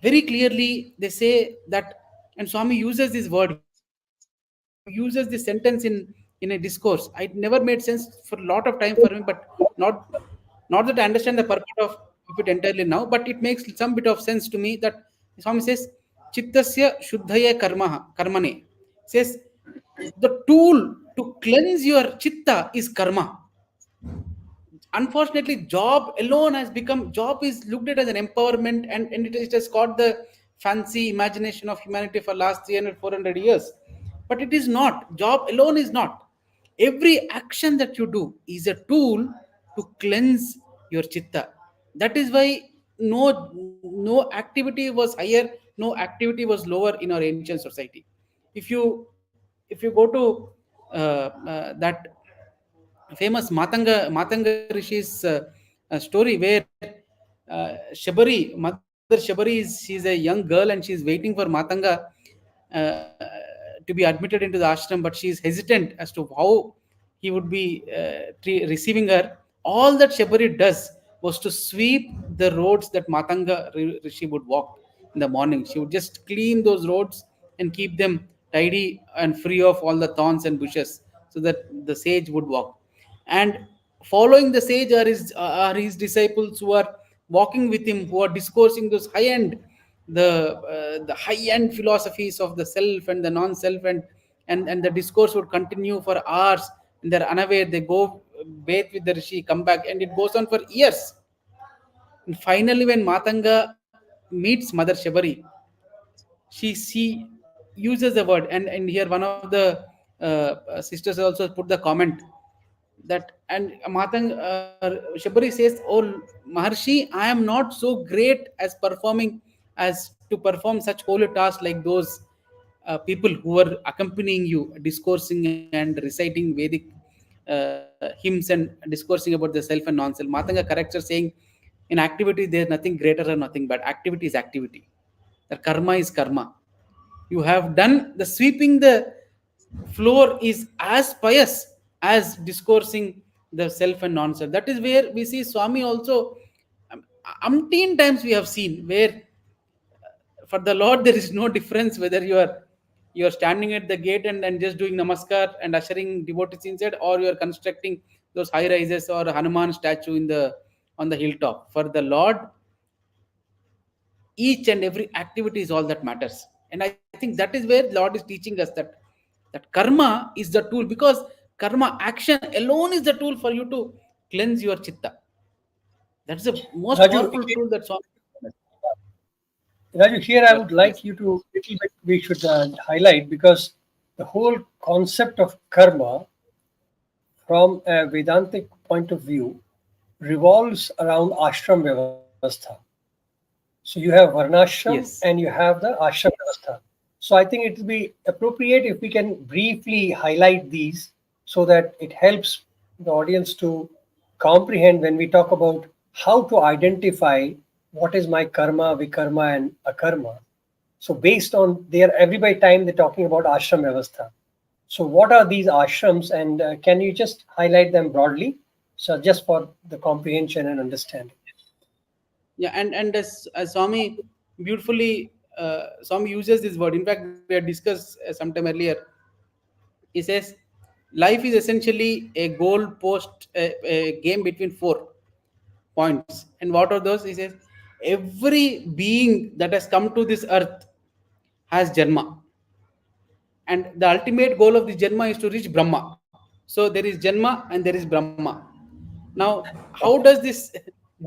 very clearly they say that, and Swami uses this word, he uses this sentence in a discourse. It never made sense for a lot of time for me, but not not that I understand the purport of it entirely now, but it makes some bit of sense to me. That Swami says, chittasya shuddhaya karmane, says the tool to cleanse your chitta is karma. unfortunately, job alone has become, job is looked at as an empowerment, and it has got the fancy imagination of humanity for last 300 400 years. But it is not. Job alone is not. Every action that you do is a tool to cleanse your chitta. That is why no activity was higher, no activity was lower in our ancient society. If you go to that famous Matanga Rishi's story, where Mother Shabari she's a young girl and she's waiting for Matanga to be admitted into the ashram, but she is hesitant as to how he would be receiving her. All that Shabari does was to sweep the roads that Matanga Rishi would walk in the morning. She would just clean those roads and keep them tidy and free of all the thorns and bushes, so that the sage would walk. And following the sage are his disciples, who are walking with him, who are discoursing those high end, the high end philosophies of the self and the non-self, and the discourse would continue for hours, and they're unaware. They go bathe with the rishi, come back, and it goes on for years. And finally, when Matanga meets Mother Shabari, she uses the word, and here one of the sisters also put the comment that, and Matang Shabari says, "Oh Maharshi, I am not so great as performing, as to perform such holy tasks like those people who were accompanying you, discoursing and reciting Vedic hymns and discoursing about the self and non-self." Matanga corrects her, saying, "In activity, there is nothing greater or nothing bad. Activity is activity. The karma is karma. You have done the sweeping the floor is as pious as discoursing the self and non-self." That is where we see Swami also. Umpteen times we have seen where for the Lord there is no difference whether you are standing at the gate and just doing namaskar and ushering devotees inside, or you are constructing those high rises or Hanuman statue in the on the hilltop. For the Lord, each and every activity is all that matters. And I think that is where Lord is teaching us that karma is the tool, because karma action alone is the tool for you to cleanse your chitta. That's the most Raju, powerful tool that Swami. Raju, here I would Yes. like you to little bit we should highlight, because the whole concept of karma from a Vedantic point of view revolves around ashram vyavastha. So you have varnashram and you Yes. have the ashram vyavastha. So I think it will be appropriate if we can briefly highlight these so that it helps the audience to comprehend when we talk about how to identify what is my karma, vikarma, and akarma. So based on their everybody time they're talking about ashram vyavastha. So what are these ashrams, and can you just highlight them broadly? So just for the comprehension and understanding. Yeah, and as Swami beautifully, Swami uses this word. In fact, we had discussed sometime earlier. He says, life is essentially a goal post, a game between 4 points. And what are those? He says, every being that has come to this earth has Janma. And the ultimate goal of the Janma is to reach Brahma. So there is Janma and there is Brahma. Now, how does this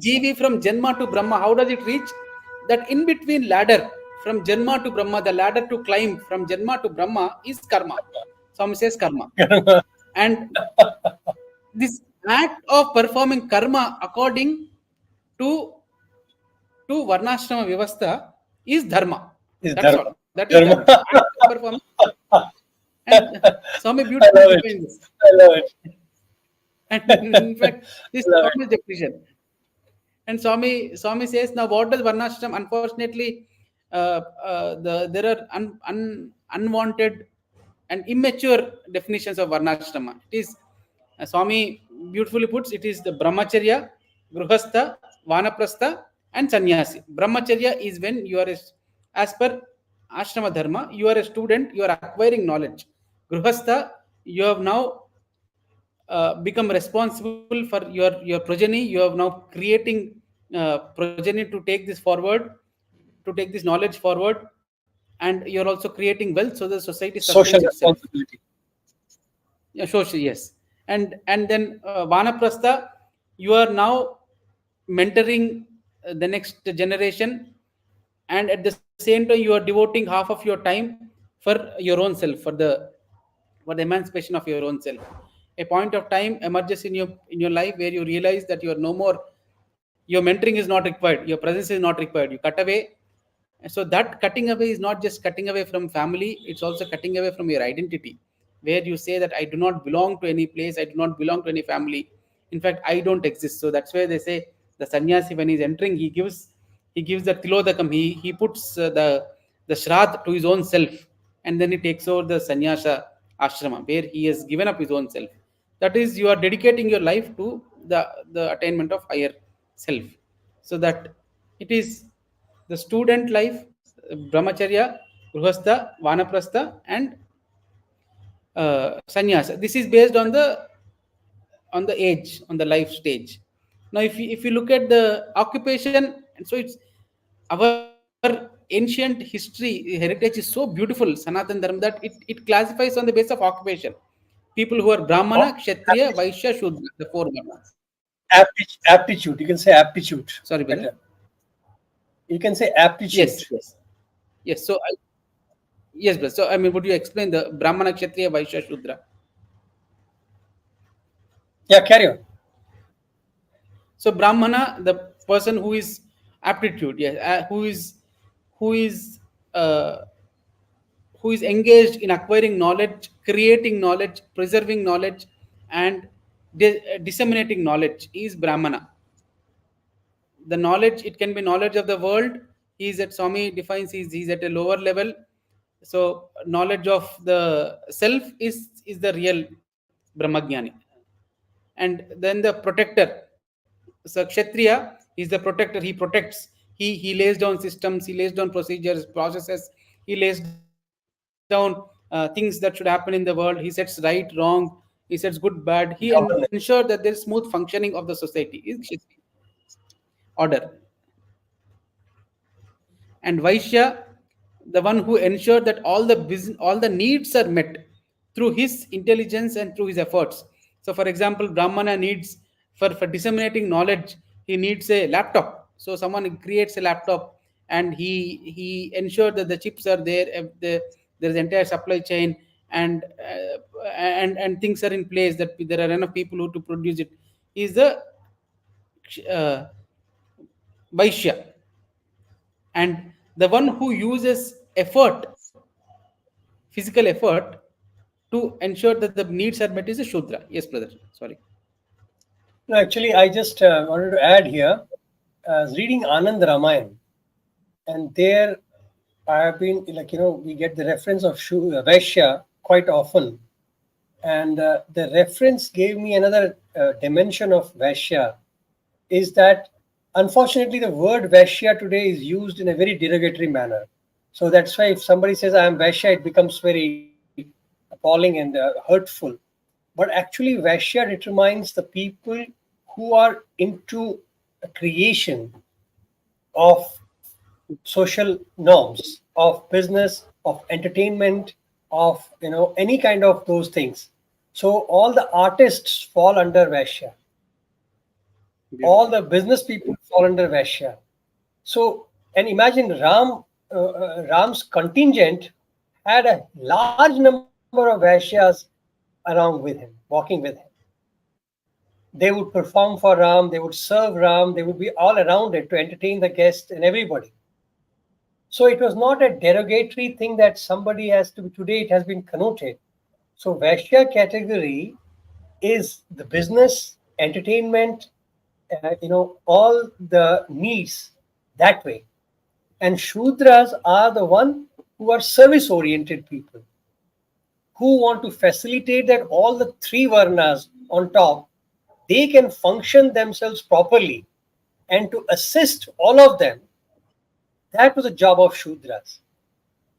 GV from Janma to Brahma, how does it reach? That in between ladder from Janma to Brahma, the ladder to climb from Janma to Brahma is karma. Some says karma. And this act of performing karma according to to Varnashrama Vyavastha is dharma. Is That's dharma. all. That is Dharma. dharma. The act of performing. And Swami I beautifully love it. defines this. I love it. And in fact, this I is love it. Swami's definition. And Swami says, now what does Varnashram? Unfortunately, there are unwanted and immature definitions of Varnashrama. It is, Swami beautifully puts, it is the Brahmacharya, Gruhastha, Vanaprastha, and Sannyasi. Brahmacharya is when you are, as per Ashrama Dharma, you are a student, you are acquiring knowledge. Gruhastha, you have now become responsible for your progeny. You have now creating progeny to take this forward, to take this knowledge forward, and you're also creating wealth so the society sustains Social itself. responsibility. Yeah, social, yes. And then Vanaprastha, You are now mentoring the next generation, and at the same time you are devoting half of your time for your own self, for the emancipation of your own self. A point of time emerges in your life where you realize that you are no more, your mentoring is not required, your presence is not required, you cut away. So that cutting away is not just cutting away from family, it's also cutting away from your identity, where you say that I do not belong to any place, I do not belong to any family. In fact, I don't exist. So that's why they say the sannyasi, when he's entering, he gives the tilodakam, he puts the shraddh to his own self, and then he takes over the sannyasa ashrama, where he has given up his own self. That is, you are dedicating your life to the attainment of higher self. So that it is the student life, brahmacharya, grihastha, vanaprastha, and sannyasa. This is based on the age, on the life stage. Now, if you look at the occupation, and so it's our ancient history heritage is so beautiful, Sanatan Dharma, that it classifies on the basis of occupation. People who are Brahmana, Or Kshatriya, Vaishya, Shudra, the four Varnas. aptitude. You can say aptitude Sorry, brother. better. You can say aptitude. Yes, yes, yes. Yes, brother. So, I mean, would you explain the Brahmana, Kshatriya, Vaishya, Shudra? Yeah, carry on. So, Brahmana, the person who is aptitude, yes, who is uh, who is engaged in acquiring knowledge, creating knowledge, preserving knowledge, and disseminating knowledge is Brahmana. The knowledge, it can be knowledge of the world. He's at Swami defines he's at a lower level. So knowledge of the self is the real Brahmagyani. And then the protector. So Kshatriya is the protector. He protects. He lays down systems. He lays down procedures, processes. He lays down things that should happen in the world. He sets right, wrong. He sets good, bad. He ensures that there is Governance. smooth functioning of the society. Is Kshatriya order. And Vaishya, the one who ensured that all the needs are met through his intelligence and through his efforts. So, for example, Brahmana needs, for disseminating knowledge, he needs a laptop. So, someone creates a laptop, and he ensured that the chips are there, there is entire supply chain, and and things are in place, that there are enough people who to produce it. He is the uh, Vaishya. And the one who uses effort, physical effort, to ensure that the needs are met is a Shudra. Yes, brother. Sorry. No, actually, I just wanted to add here. I was reading Anand Ramayan, and there I have been like we get the reference of Vaishya quite often, and the reference gave me another dimension of Vaishya is that unfortunately the word Vaishya today is used in a very derogatory manner. So that's why if somebody says I am Vaishya, it becomes very appalling and hurtful. But actually, Vaishya determines the people who are into a creation of social norms, of business, of entertainment, of any kind of those things. So all the artists fall under Vaishya, all Beautiful. the business people fall under Vaishya. So, and imagine Ram's contingent had a large number of Vaishyas around with him, walking with him. They would perform for Ram, they would serve Ram, they would be all around it to entertain the guests and everybody. So it was not a derogatory thing that somebody has to be, today it has been connoted. So Vaishya category is the business, entertainment, all the needs that way. And Shudras are the one who are service oriented people who want to facilitate that all the three varnas on top they can function themselves properly and to assist all of them. That was the job of Shudras.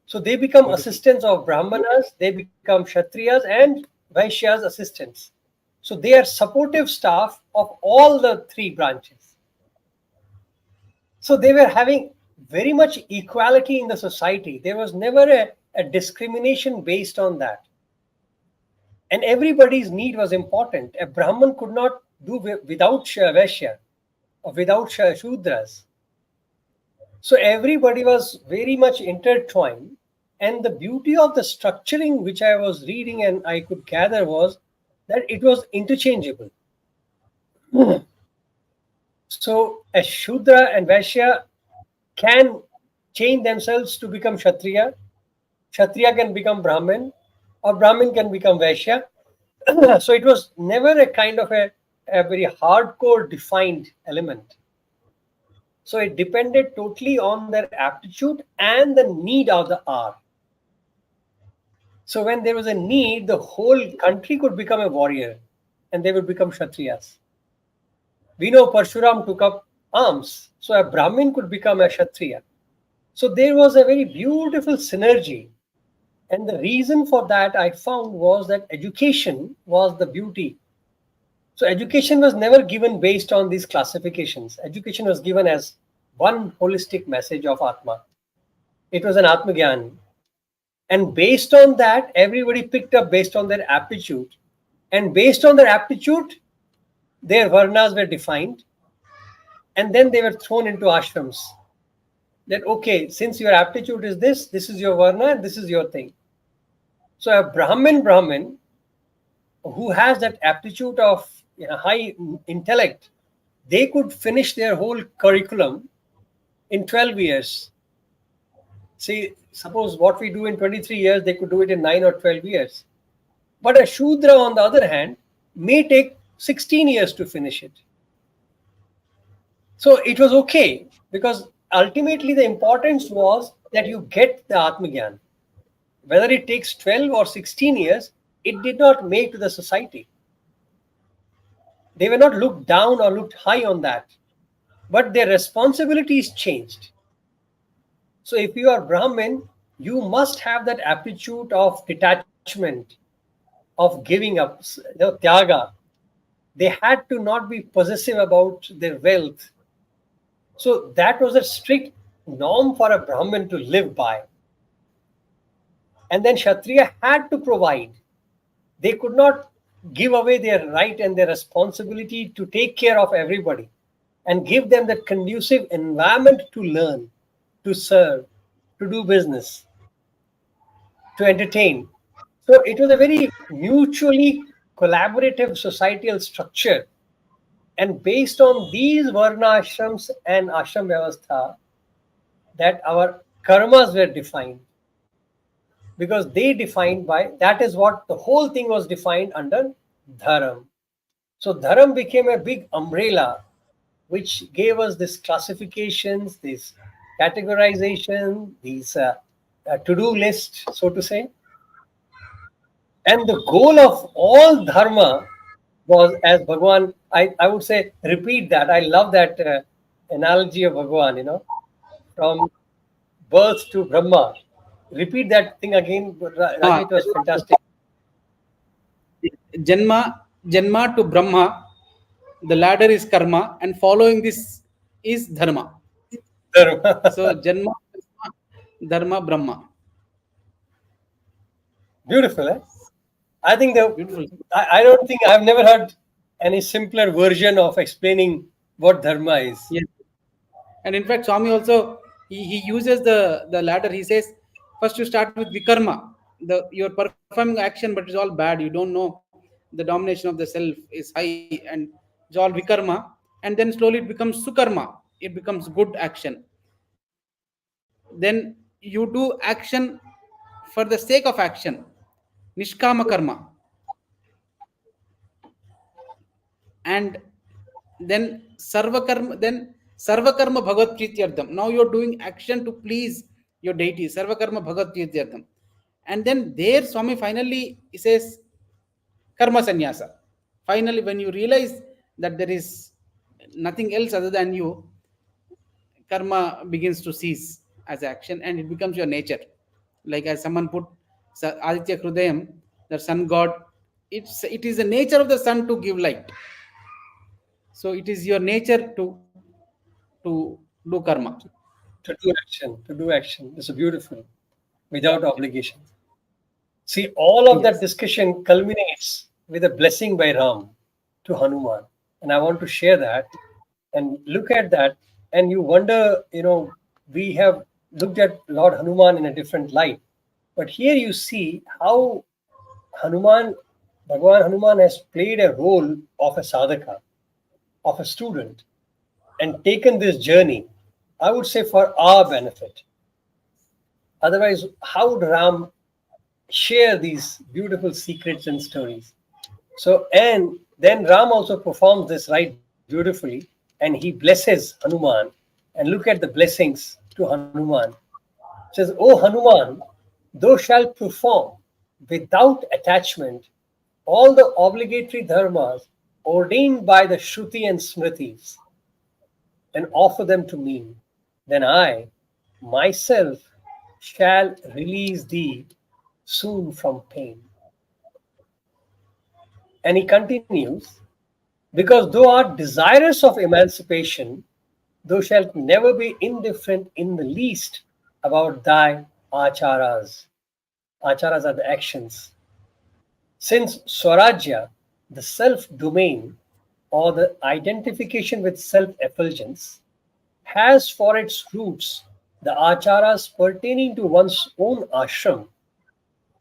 So they become Beautiful. assistants of Brahmanas, they become Kshatriyas and Vaishyas assistants. So they are supportive staff of all the three branches. So they were having very much equality in the society. There was never a discrimination based on that. And everybody's need was important. A Brahman could not do without Vaishya or without Shudras. So everybody was very much intertwined. And the beauty of the structuring which I was reading and I could gather was that it was interchangeable. So a Shudra and Vaishya can change themselves to become Kshatriya, Kshatriya can become Brahmin, or Brahmin can become Vaishya. So it was never a kind of a very hardcore defined element. So it depended totally on their aptitude and the need of the hour. So when there was a need, the whole country could become a warrior and they would become Kshatriyas. We know Parshuram took up arms, so a Brahmin could become a Kshatriya. So there was a very beautiful synergy. And the reason for that I found was that education was the beauty. So education was never given based on these classifications. Education was given as one holistic message of Atma. It was an Atmagyan. And based on that, everybody picked up based on their aptitude. And based on their aptitude, their Varnas were defined. And then they were thrown into ashrams. That, okay, since your aptitude is this is your Varna, and this is your thing. So a Brahmin who has that aptitude of high intellect, they could finish their whole curriculum in 12 years. See, suppose what we do in 23 years, they could do it in 9 or 12 years. But a Shudra, on the other hand, may take 16 years to finish it. So it was okay because ultimately the importance was that you get the Atmagyan. Whether it takes 12 or 16 years, it did not make to the society. They were not looked down or looked high on that, but their responsibilities changed. So if you are Brahmin, you must have that aptitude of detachment, of giving up, tyaga. They had to not be possessive about their wealth. So that was a strict norm for a Brahmin to live by. And then Kshatriya had to provide. They could not give away their right and their responsibility to take care of everybody and give them that conducive environment to learn, to serve, to do business, to entertain. So it was a very mutually collaborative societal structure. And based on these Varna ashrams and ashram vyavastha, that our karmas were defined because they defined by that is what the whole thing was defined under dharam. So dharam became a big umbrella which gave us these classifications, this categorization, these to-do list, so to say. And the goal of all dharma was, as Bhagavan, I would say, repeat that. I love that analogy of Bhagavan, from birth to Brahma. Repeat that thing again, Raja, it was fantastic. Janma to Brahma, the ladder is karma, and following this is dharma. So Dharma. Janma, Dharma, Brahma. Beautiful, eh? I think Beautiful. I don't think I've never heard any simpler version of explaining what dharma is. Yes. And in fact, Swami also he uses the ladder. He says, first you start with vikarma, you're performing action, but it's all bad. You don't know the domination of the self is high, and it's all vikarma. And then slowly it becomes sukarma. It becomes good action. Then you do action for the sake of action, nishkama karma, and then sarvakarma bhagavad prityardham. Now you're doing action to please your deity, sarvakarma bhagavad prityardham. And then there Swami finally says karma sannyasa. Finally, when you realize that there is nothing else other than you, karma begins to cease as action and it becomes your nature. Like as someone put Aditya Hrudayam, the sun god, it is the nature of the sun to give light. So it is your nature to do karma. To do action. It's beautiful, without obligation. See, all of that Yes. discussion culminates with a blessing by Ram to Hanuman. and I want to share that. And look at that, and you wonder, we have looked at Lord Hanuman in a different light, but here you see how Hanuman, Bhagavan Hanuman has played a role of a sadhaka, of a student, and taken this journey, I would say, for our benefit. Otherwise, how would Ram share these beautiful secrets and stories? So, and then Ram also performs this right beautifully, and he blesses Hanuman. And look at the blessings to Hanuman. It says, "O Hanuman, thou shalt perform without attachment all the obligatory dharmas ordained by the Shruti and Smritis, and offer them to me. Then I, myself, shall release thee soon from pain." And he continues, "Because thou art desirous of emancipation, thou shalt never be indifferent in the least about thy acharas." Acharas are the actions. Since Swarajya, the self domain, or the identification with self effulgence, has for its roots the acharas pertaining to one's own ashram,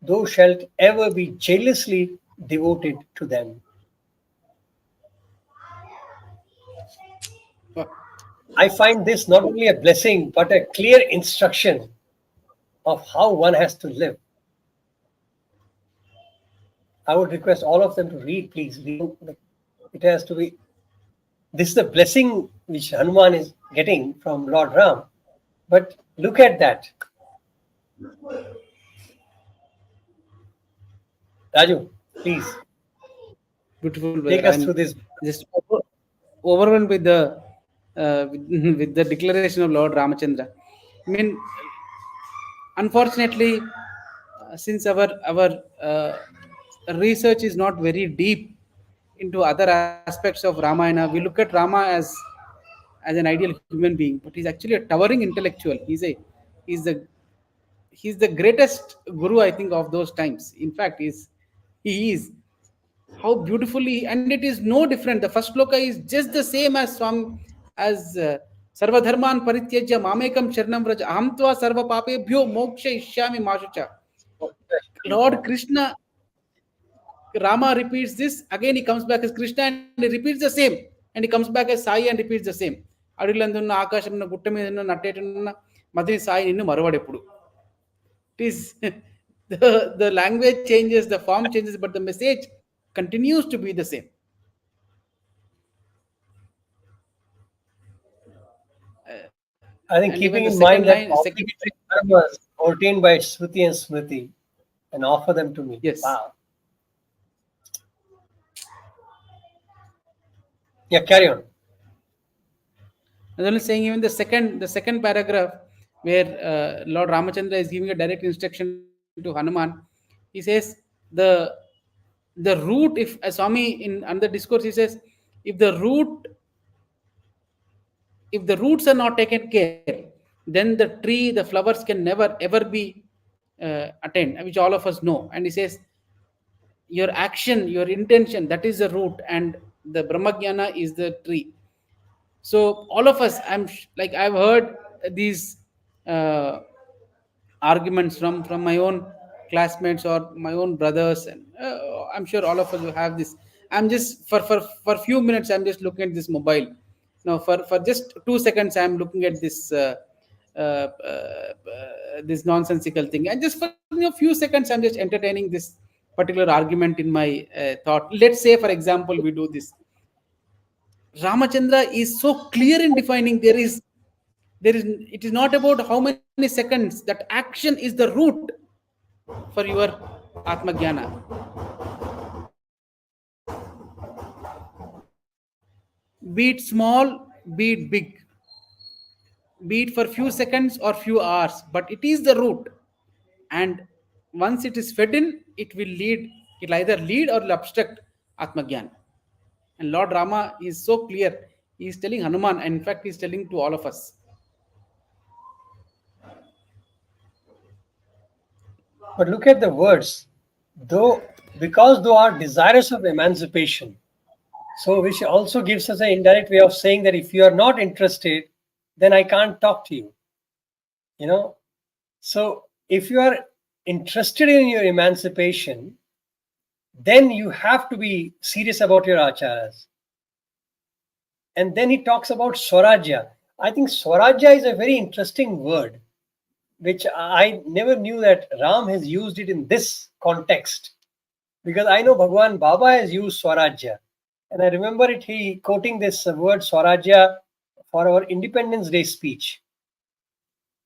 thou shalt ever be jealously devoted to them. I find this not only a blessing but a clear instruction of how one has to live. I would request all of them to read, please. It has to be. This is the blessing which Hanuman is getting from Lord Ram. But look at that. Raju, please Beautiful, brother. take us I'm through this. just overwhelmed with the with the declaration of Lord Ramachandra. I mean, unfortunately, since our research is not very deep into other aspects of Ramayana, we look at Rama as an ideal human being, but he's actually a towering intellectual. He's the he's the greatest guru, I think, of those times. In fact, he is how beautifully, and it is no different. The first shloka is just the same as sarva dharman parityajya mamekam sharanam vraj aham tva sarva papebhyo moksha ishyami mashucha. Lord Krishna, Rama repeats this again. He comes back as Krishna and he repeats the same, and he comes back as Sai and repeats the same. అడవిలందున్న ఆకాశం గుట్ట మీద ఉన్న నట్టేటున్న మధుని సాయి నిన్ను మరవడెప్పుడు. It is the language changes, the form changes, but the message continues to be the same. I And think even the keeping in second mind that line, second, obligatory dharmas ordained by Shruti and Smriti and offer them to me. yes. Wow. Yeah, carry on. I was only saying even the second paragraph where Lord Ramachandra is giving a direct instruction to Hanuman. He says the the root, if a Swami in under discourse he says, if the root if the roots are not taken care, then the tree, the flowers can never ever be attained, which all of us know. And he says your action, your intention, that is the root, and the Brahmagyana is the tree. So all of us, like I've heard these uh, arguments from my own classmates or my own brothers, and I'm sure all of us will have this. I'm just for few minutes I'm just looking at this mobile. Now for just 2 seconds I'm looking at this nonsensical thing, and just for few seconds I'm just entertaining this particular argument in my thought. Let's say for example we do this. Ramachandra is so clear in defining there is it is not about how many seconds, that action is the root for your Atmagyana. Be it small, be it big, be it for few seconds or few hours, but it is the root. And once it is fed in, it'll either lead or it'll obstruct Atmagyan. And Lord Rama is so clear. He is telling Hanuman, and in fact, he is telling to all of us. But look at the words. Though, because thou art desirous of emancipation, So, which also gives us an indirect way of saying that if you are not interested, then I can't talk to you. You know, so if you are interested in your emancipation, then you have to be serious about your acharas. And then he talks about Swarajya. I think Swarajya is a very interesting word, which I never knew that Ram has used it in this context. Because I know Bhagwan Baba has used Swarajya. And I remember it, he quoting this word Swarajya for our Independence Day speech,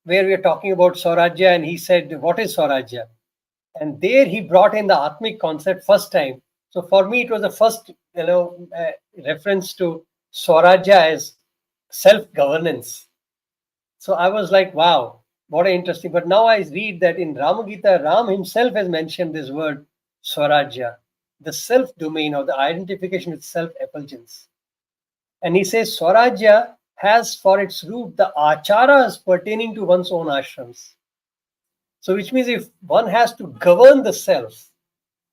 where we are talking about Swarajya, and he said, "What is Swarajya?" And there he brought in the Atmic concept first time. So for me, it was the first, reference to Swarajya as self-governance. So I was like, wow, what an interesting. But now I read that in Ramagita, Ram himself has mentioned this word Swarajya, the self-domain or the identification with self-effulgence. And he says Swarajya has for its root the acharas pertaining to one's own ashrams. So which means if one has to govern the self,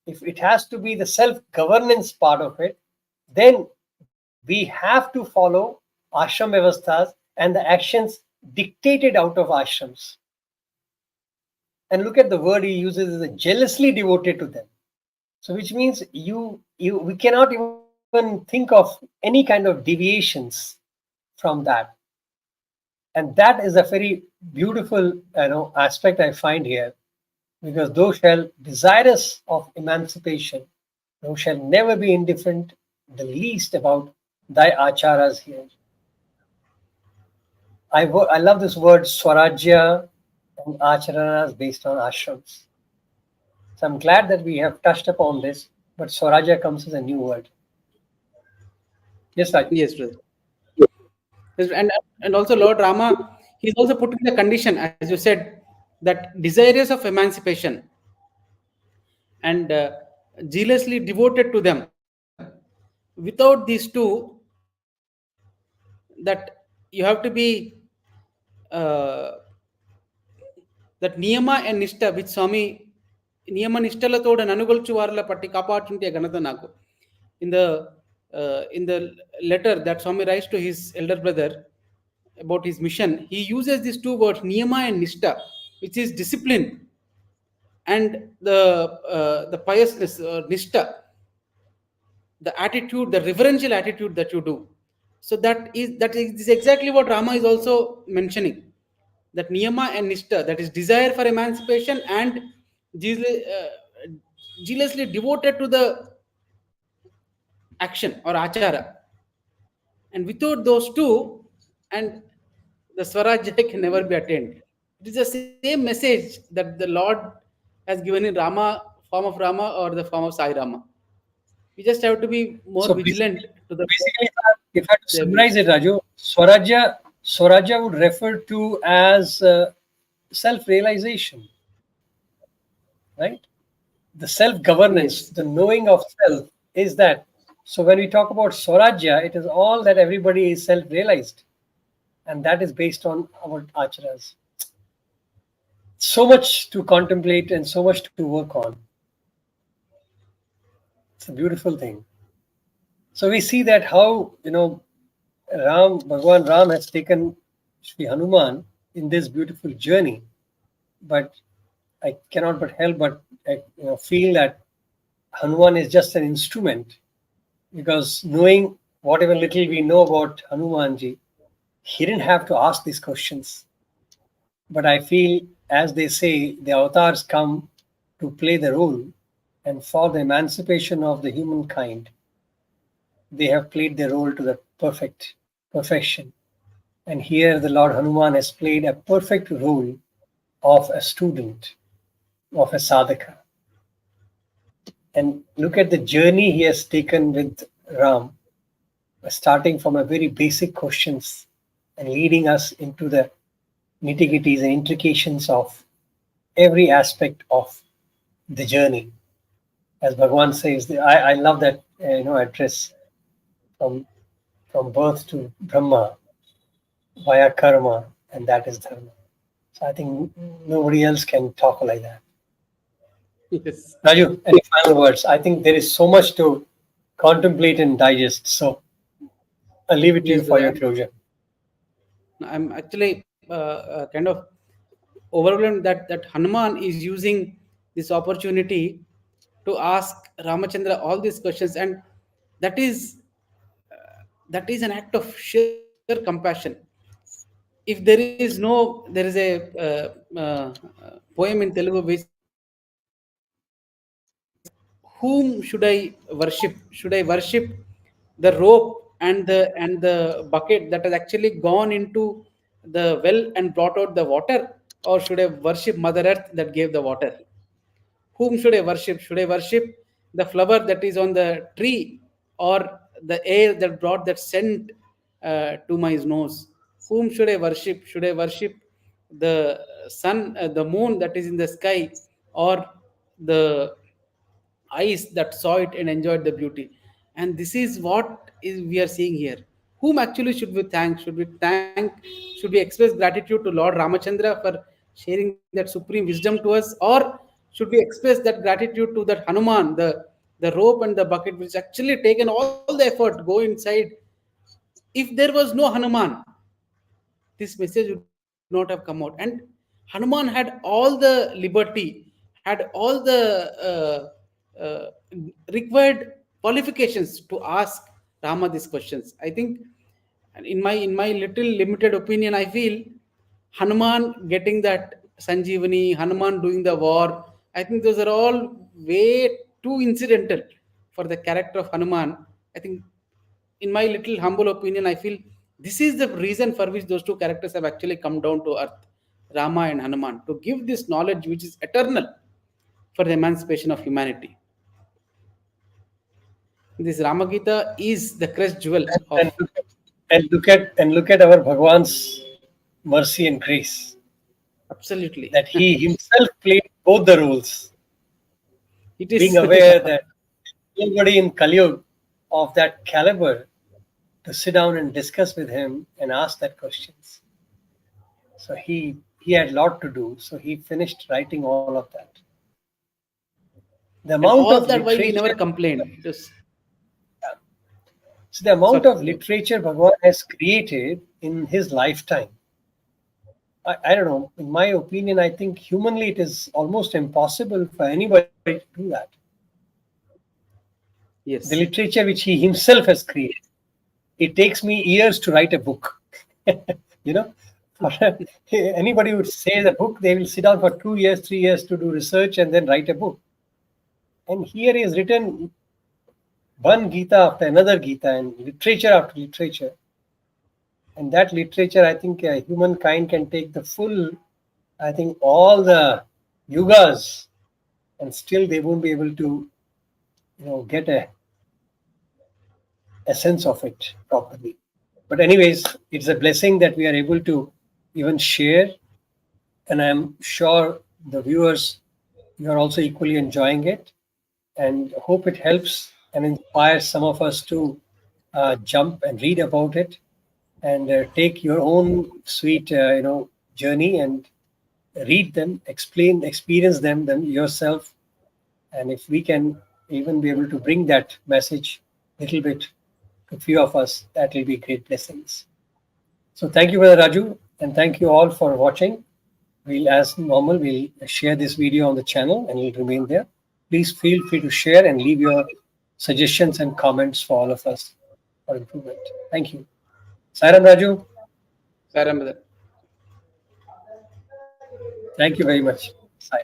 if it has to be the self-governance part of it, then we have to follow ashram vyavasthas and the actions dictated out of ashrams. And look at the word he uses is jealously devoted to them. So which means you we cannot even think of any kind of deviations from that. And that is a very beautiful aspect I find here, because thou shalt desirous of emancipation, thou shalt never be indifferent the least about thy acharas here. I love this word Swarajya and Acharana's based on ashrams. So I'm glad that we have touched upon this, but Swarajya comes as a new word. Yes, Raj. Yes, brother. Yes, and also Lord Rama, he's also putting the condition, as you said, that desirous of emancipation and zealously devoted to them. Without these two, that you have to be uh, that niyama and nishta, which Swami నియమ నిష్టలతో ననుగొల్చు వారుల పట్టి కాపాడుతుంటే ఘనత నాకు. In the letter that Swami writes to his elder brother about his mission, he uses these two words, niyama and nishta, which is discipline, and the piousness, nishta, the attitude, the reverential attitude that you do. So that is exactly what Rama is also mentioning, that niyama and nishta, that is desire for emancipation and zeal- uh, zealously devoted to the action or achara. And without those two, and the Swarajya can never be attained. It is the same message that the Lord has given in Rama, form of Rama or the form of Sai Rama. We just have to be more So vigilant to the basically, if I had to their views. summarize it, Raju, Swarajya would refer to as self-realization, right? The self-governance, Yes. the knowing of self is that. So when we talk about Swarajya, it is all that everybody is self-realized, and that is based on our acharas. So much to contemplate and so much to work on. It's a beautiful thing. So we see that how Bhagwan Ram has taken Sri Hanuman in this beautiful journey, but I cannot but help but feel that Hanuman is just an instrument, because knowing whatever little we know about Hanumanji, he didn't have to ask these questions. But I feel, as they say, the avatars come to play the role, and for the emancipation of the humankind, they have played their role to the perfection. And here the Lord Hanuman has played a perfect role of a student, of a sadhaka. And look at the journey he has taken with Ram, starting from a very basic questions and leading us into the nitty-gritties and intrications of every aspect of the journey. As Bhagavan says, I love that address from birth to Brahma via karma, and that is dharma. So I think nobody else can talk like that. Yes. Raju, any final words? I think there is so much to contemplate and digest. So I'll leave it to you Yes, for brother. your closure. I'm actually kind of overwhelmed that Hanuman is using this opportunity to ask Ramachandra all these questions, and that is that is an act of sheer compassion. If there is no, there is a poem in Telugu which says, "Whom should I worship? Should I worship the rope and the bucket that has actually gone into the well and brought out the water, or should I worship Mother Earth that gave the water? Whom should I worship? Should I worship the flower that is on the tree, or the air that brought that scent to my nose? Whom should I worship? Should I worship the sun, the moon that is in the sky, or the eyes that saw it and enjoyed the beauty?" And this is what is we are seeing here. Whom actually should we thank? Should we express gratitude to Lord Ramachandra for sharing that supreme wisdom to us, or should we express that gratitude to that Hanuman, the rope and the bucket, which actually taken all the effort go inside? If there was no Hanuman, this message would not have come out. And Hanuman had all the liberty, had all the uh, required qualifications to ask Rama these questions. I think, and in my little limited opinion, I feel Hanuman getting that Sanjeevani, Hanuman doing the war, I think those are all way too incidental for the character of Hanuman. I think, in my little humble opinion, I feel this is the reason for which those two characters have actually come down to earth, Rama and Hanuman, to give this knowledge which is eternal for the emancipation of humanity. This Rama Gita is the crest jewel And of. look at our Bhagwan's mercy and grace, Absolutely. that he himself played both the roles, It is. being aware Yeah. that nobody in Kali of that caliber to sit down and discuss with him and ask that questions. So he had a lot to do. So he finished writing all of that. The And amount all of that while he never literature, complained. It was. so the amount Sorry. of literature Bhagwan has created in his lifetime. I don't know. In my opinion, I think humanly it is almost impossible for anybody to do that. The Yes. literature which he himself has created. It takes me years to write a book. you know, for anybody would say the book, they will sit down for 2 years, 3 years to do research and then write a book. And here he has written one Gita after another Gita and literature after literature. And that literature, I think humankind can take the full, I think all the yugas, and still they won't be able to, get a sense of it properly. But anyways, it's a blessing that we are able to even share, and I'm sure the viewers, you are also equally enjoying it, and hope it helps and inspires some of us to jump and read about it and take your own sweet journey and read them, explain, experience them yourself. And if we can even be able to bring that message a little bit to few of us, that will be great blessings. So thank you, Brother Raju, and thank you all for watching. We'll, as normal, we'll share this video on the channel and it'll remain there. Please feel free to share and leave your suggestions and comments for all of us for improvement. Thank you. Sai Ram Raju, Saram. thank you very much. Sai.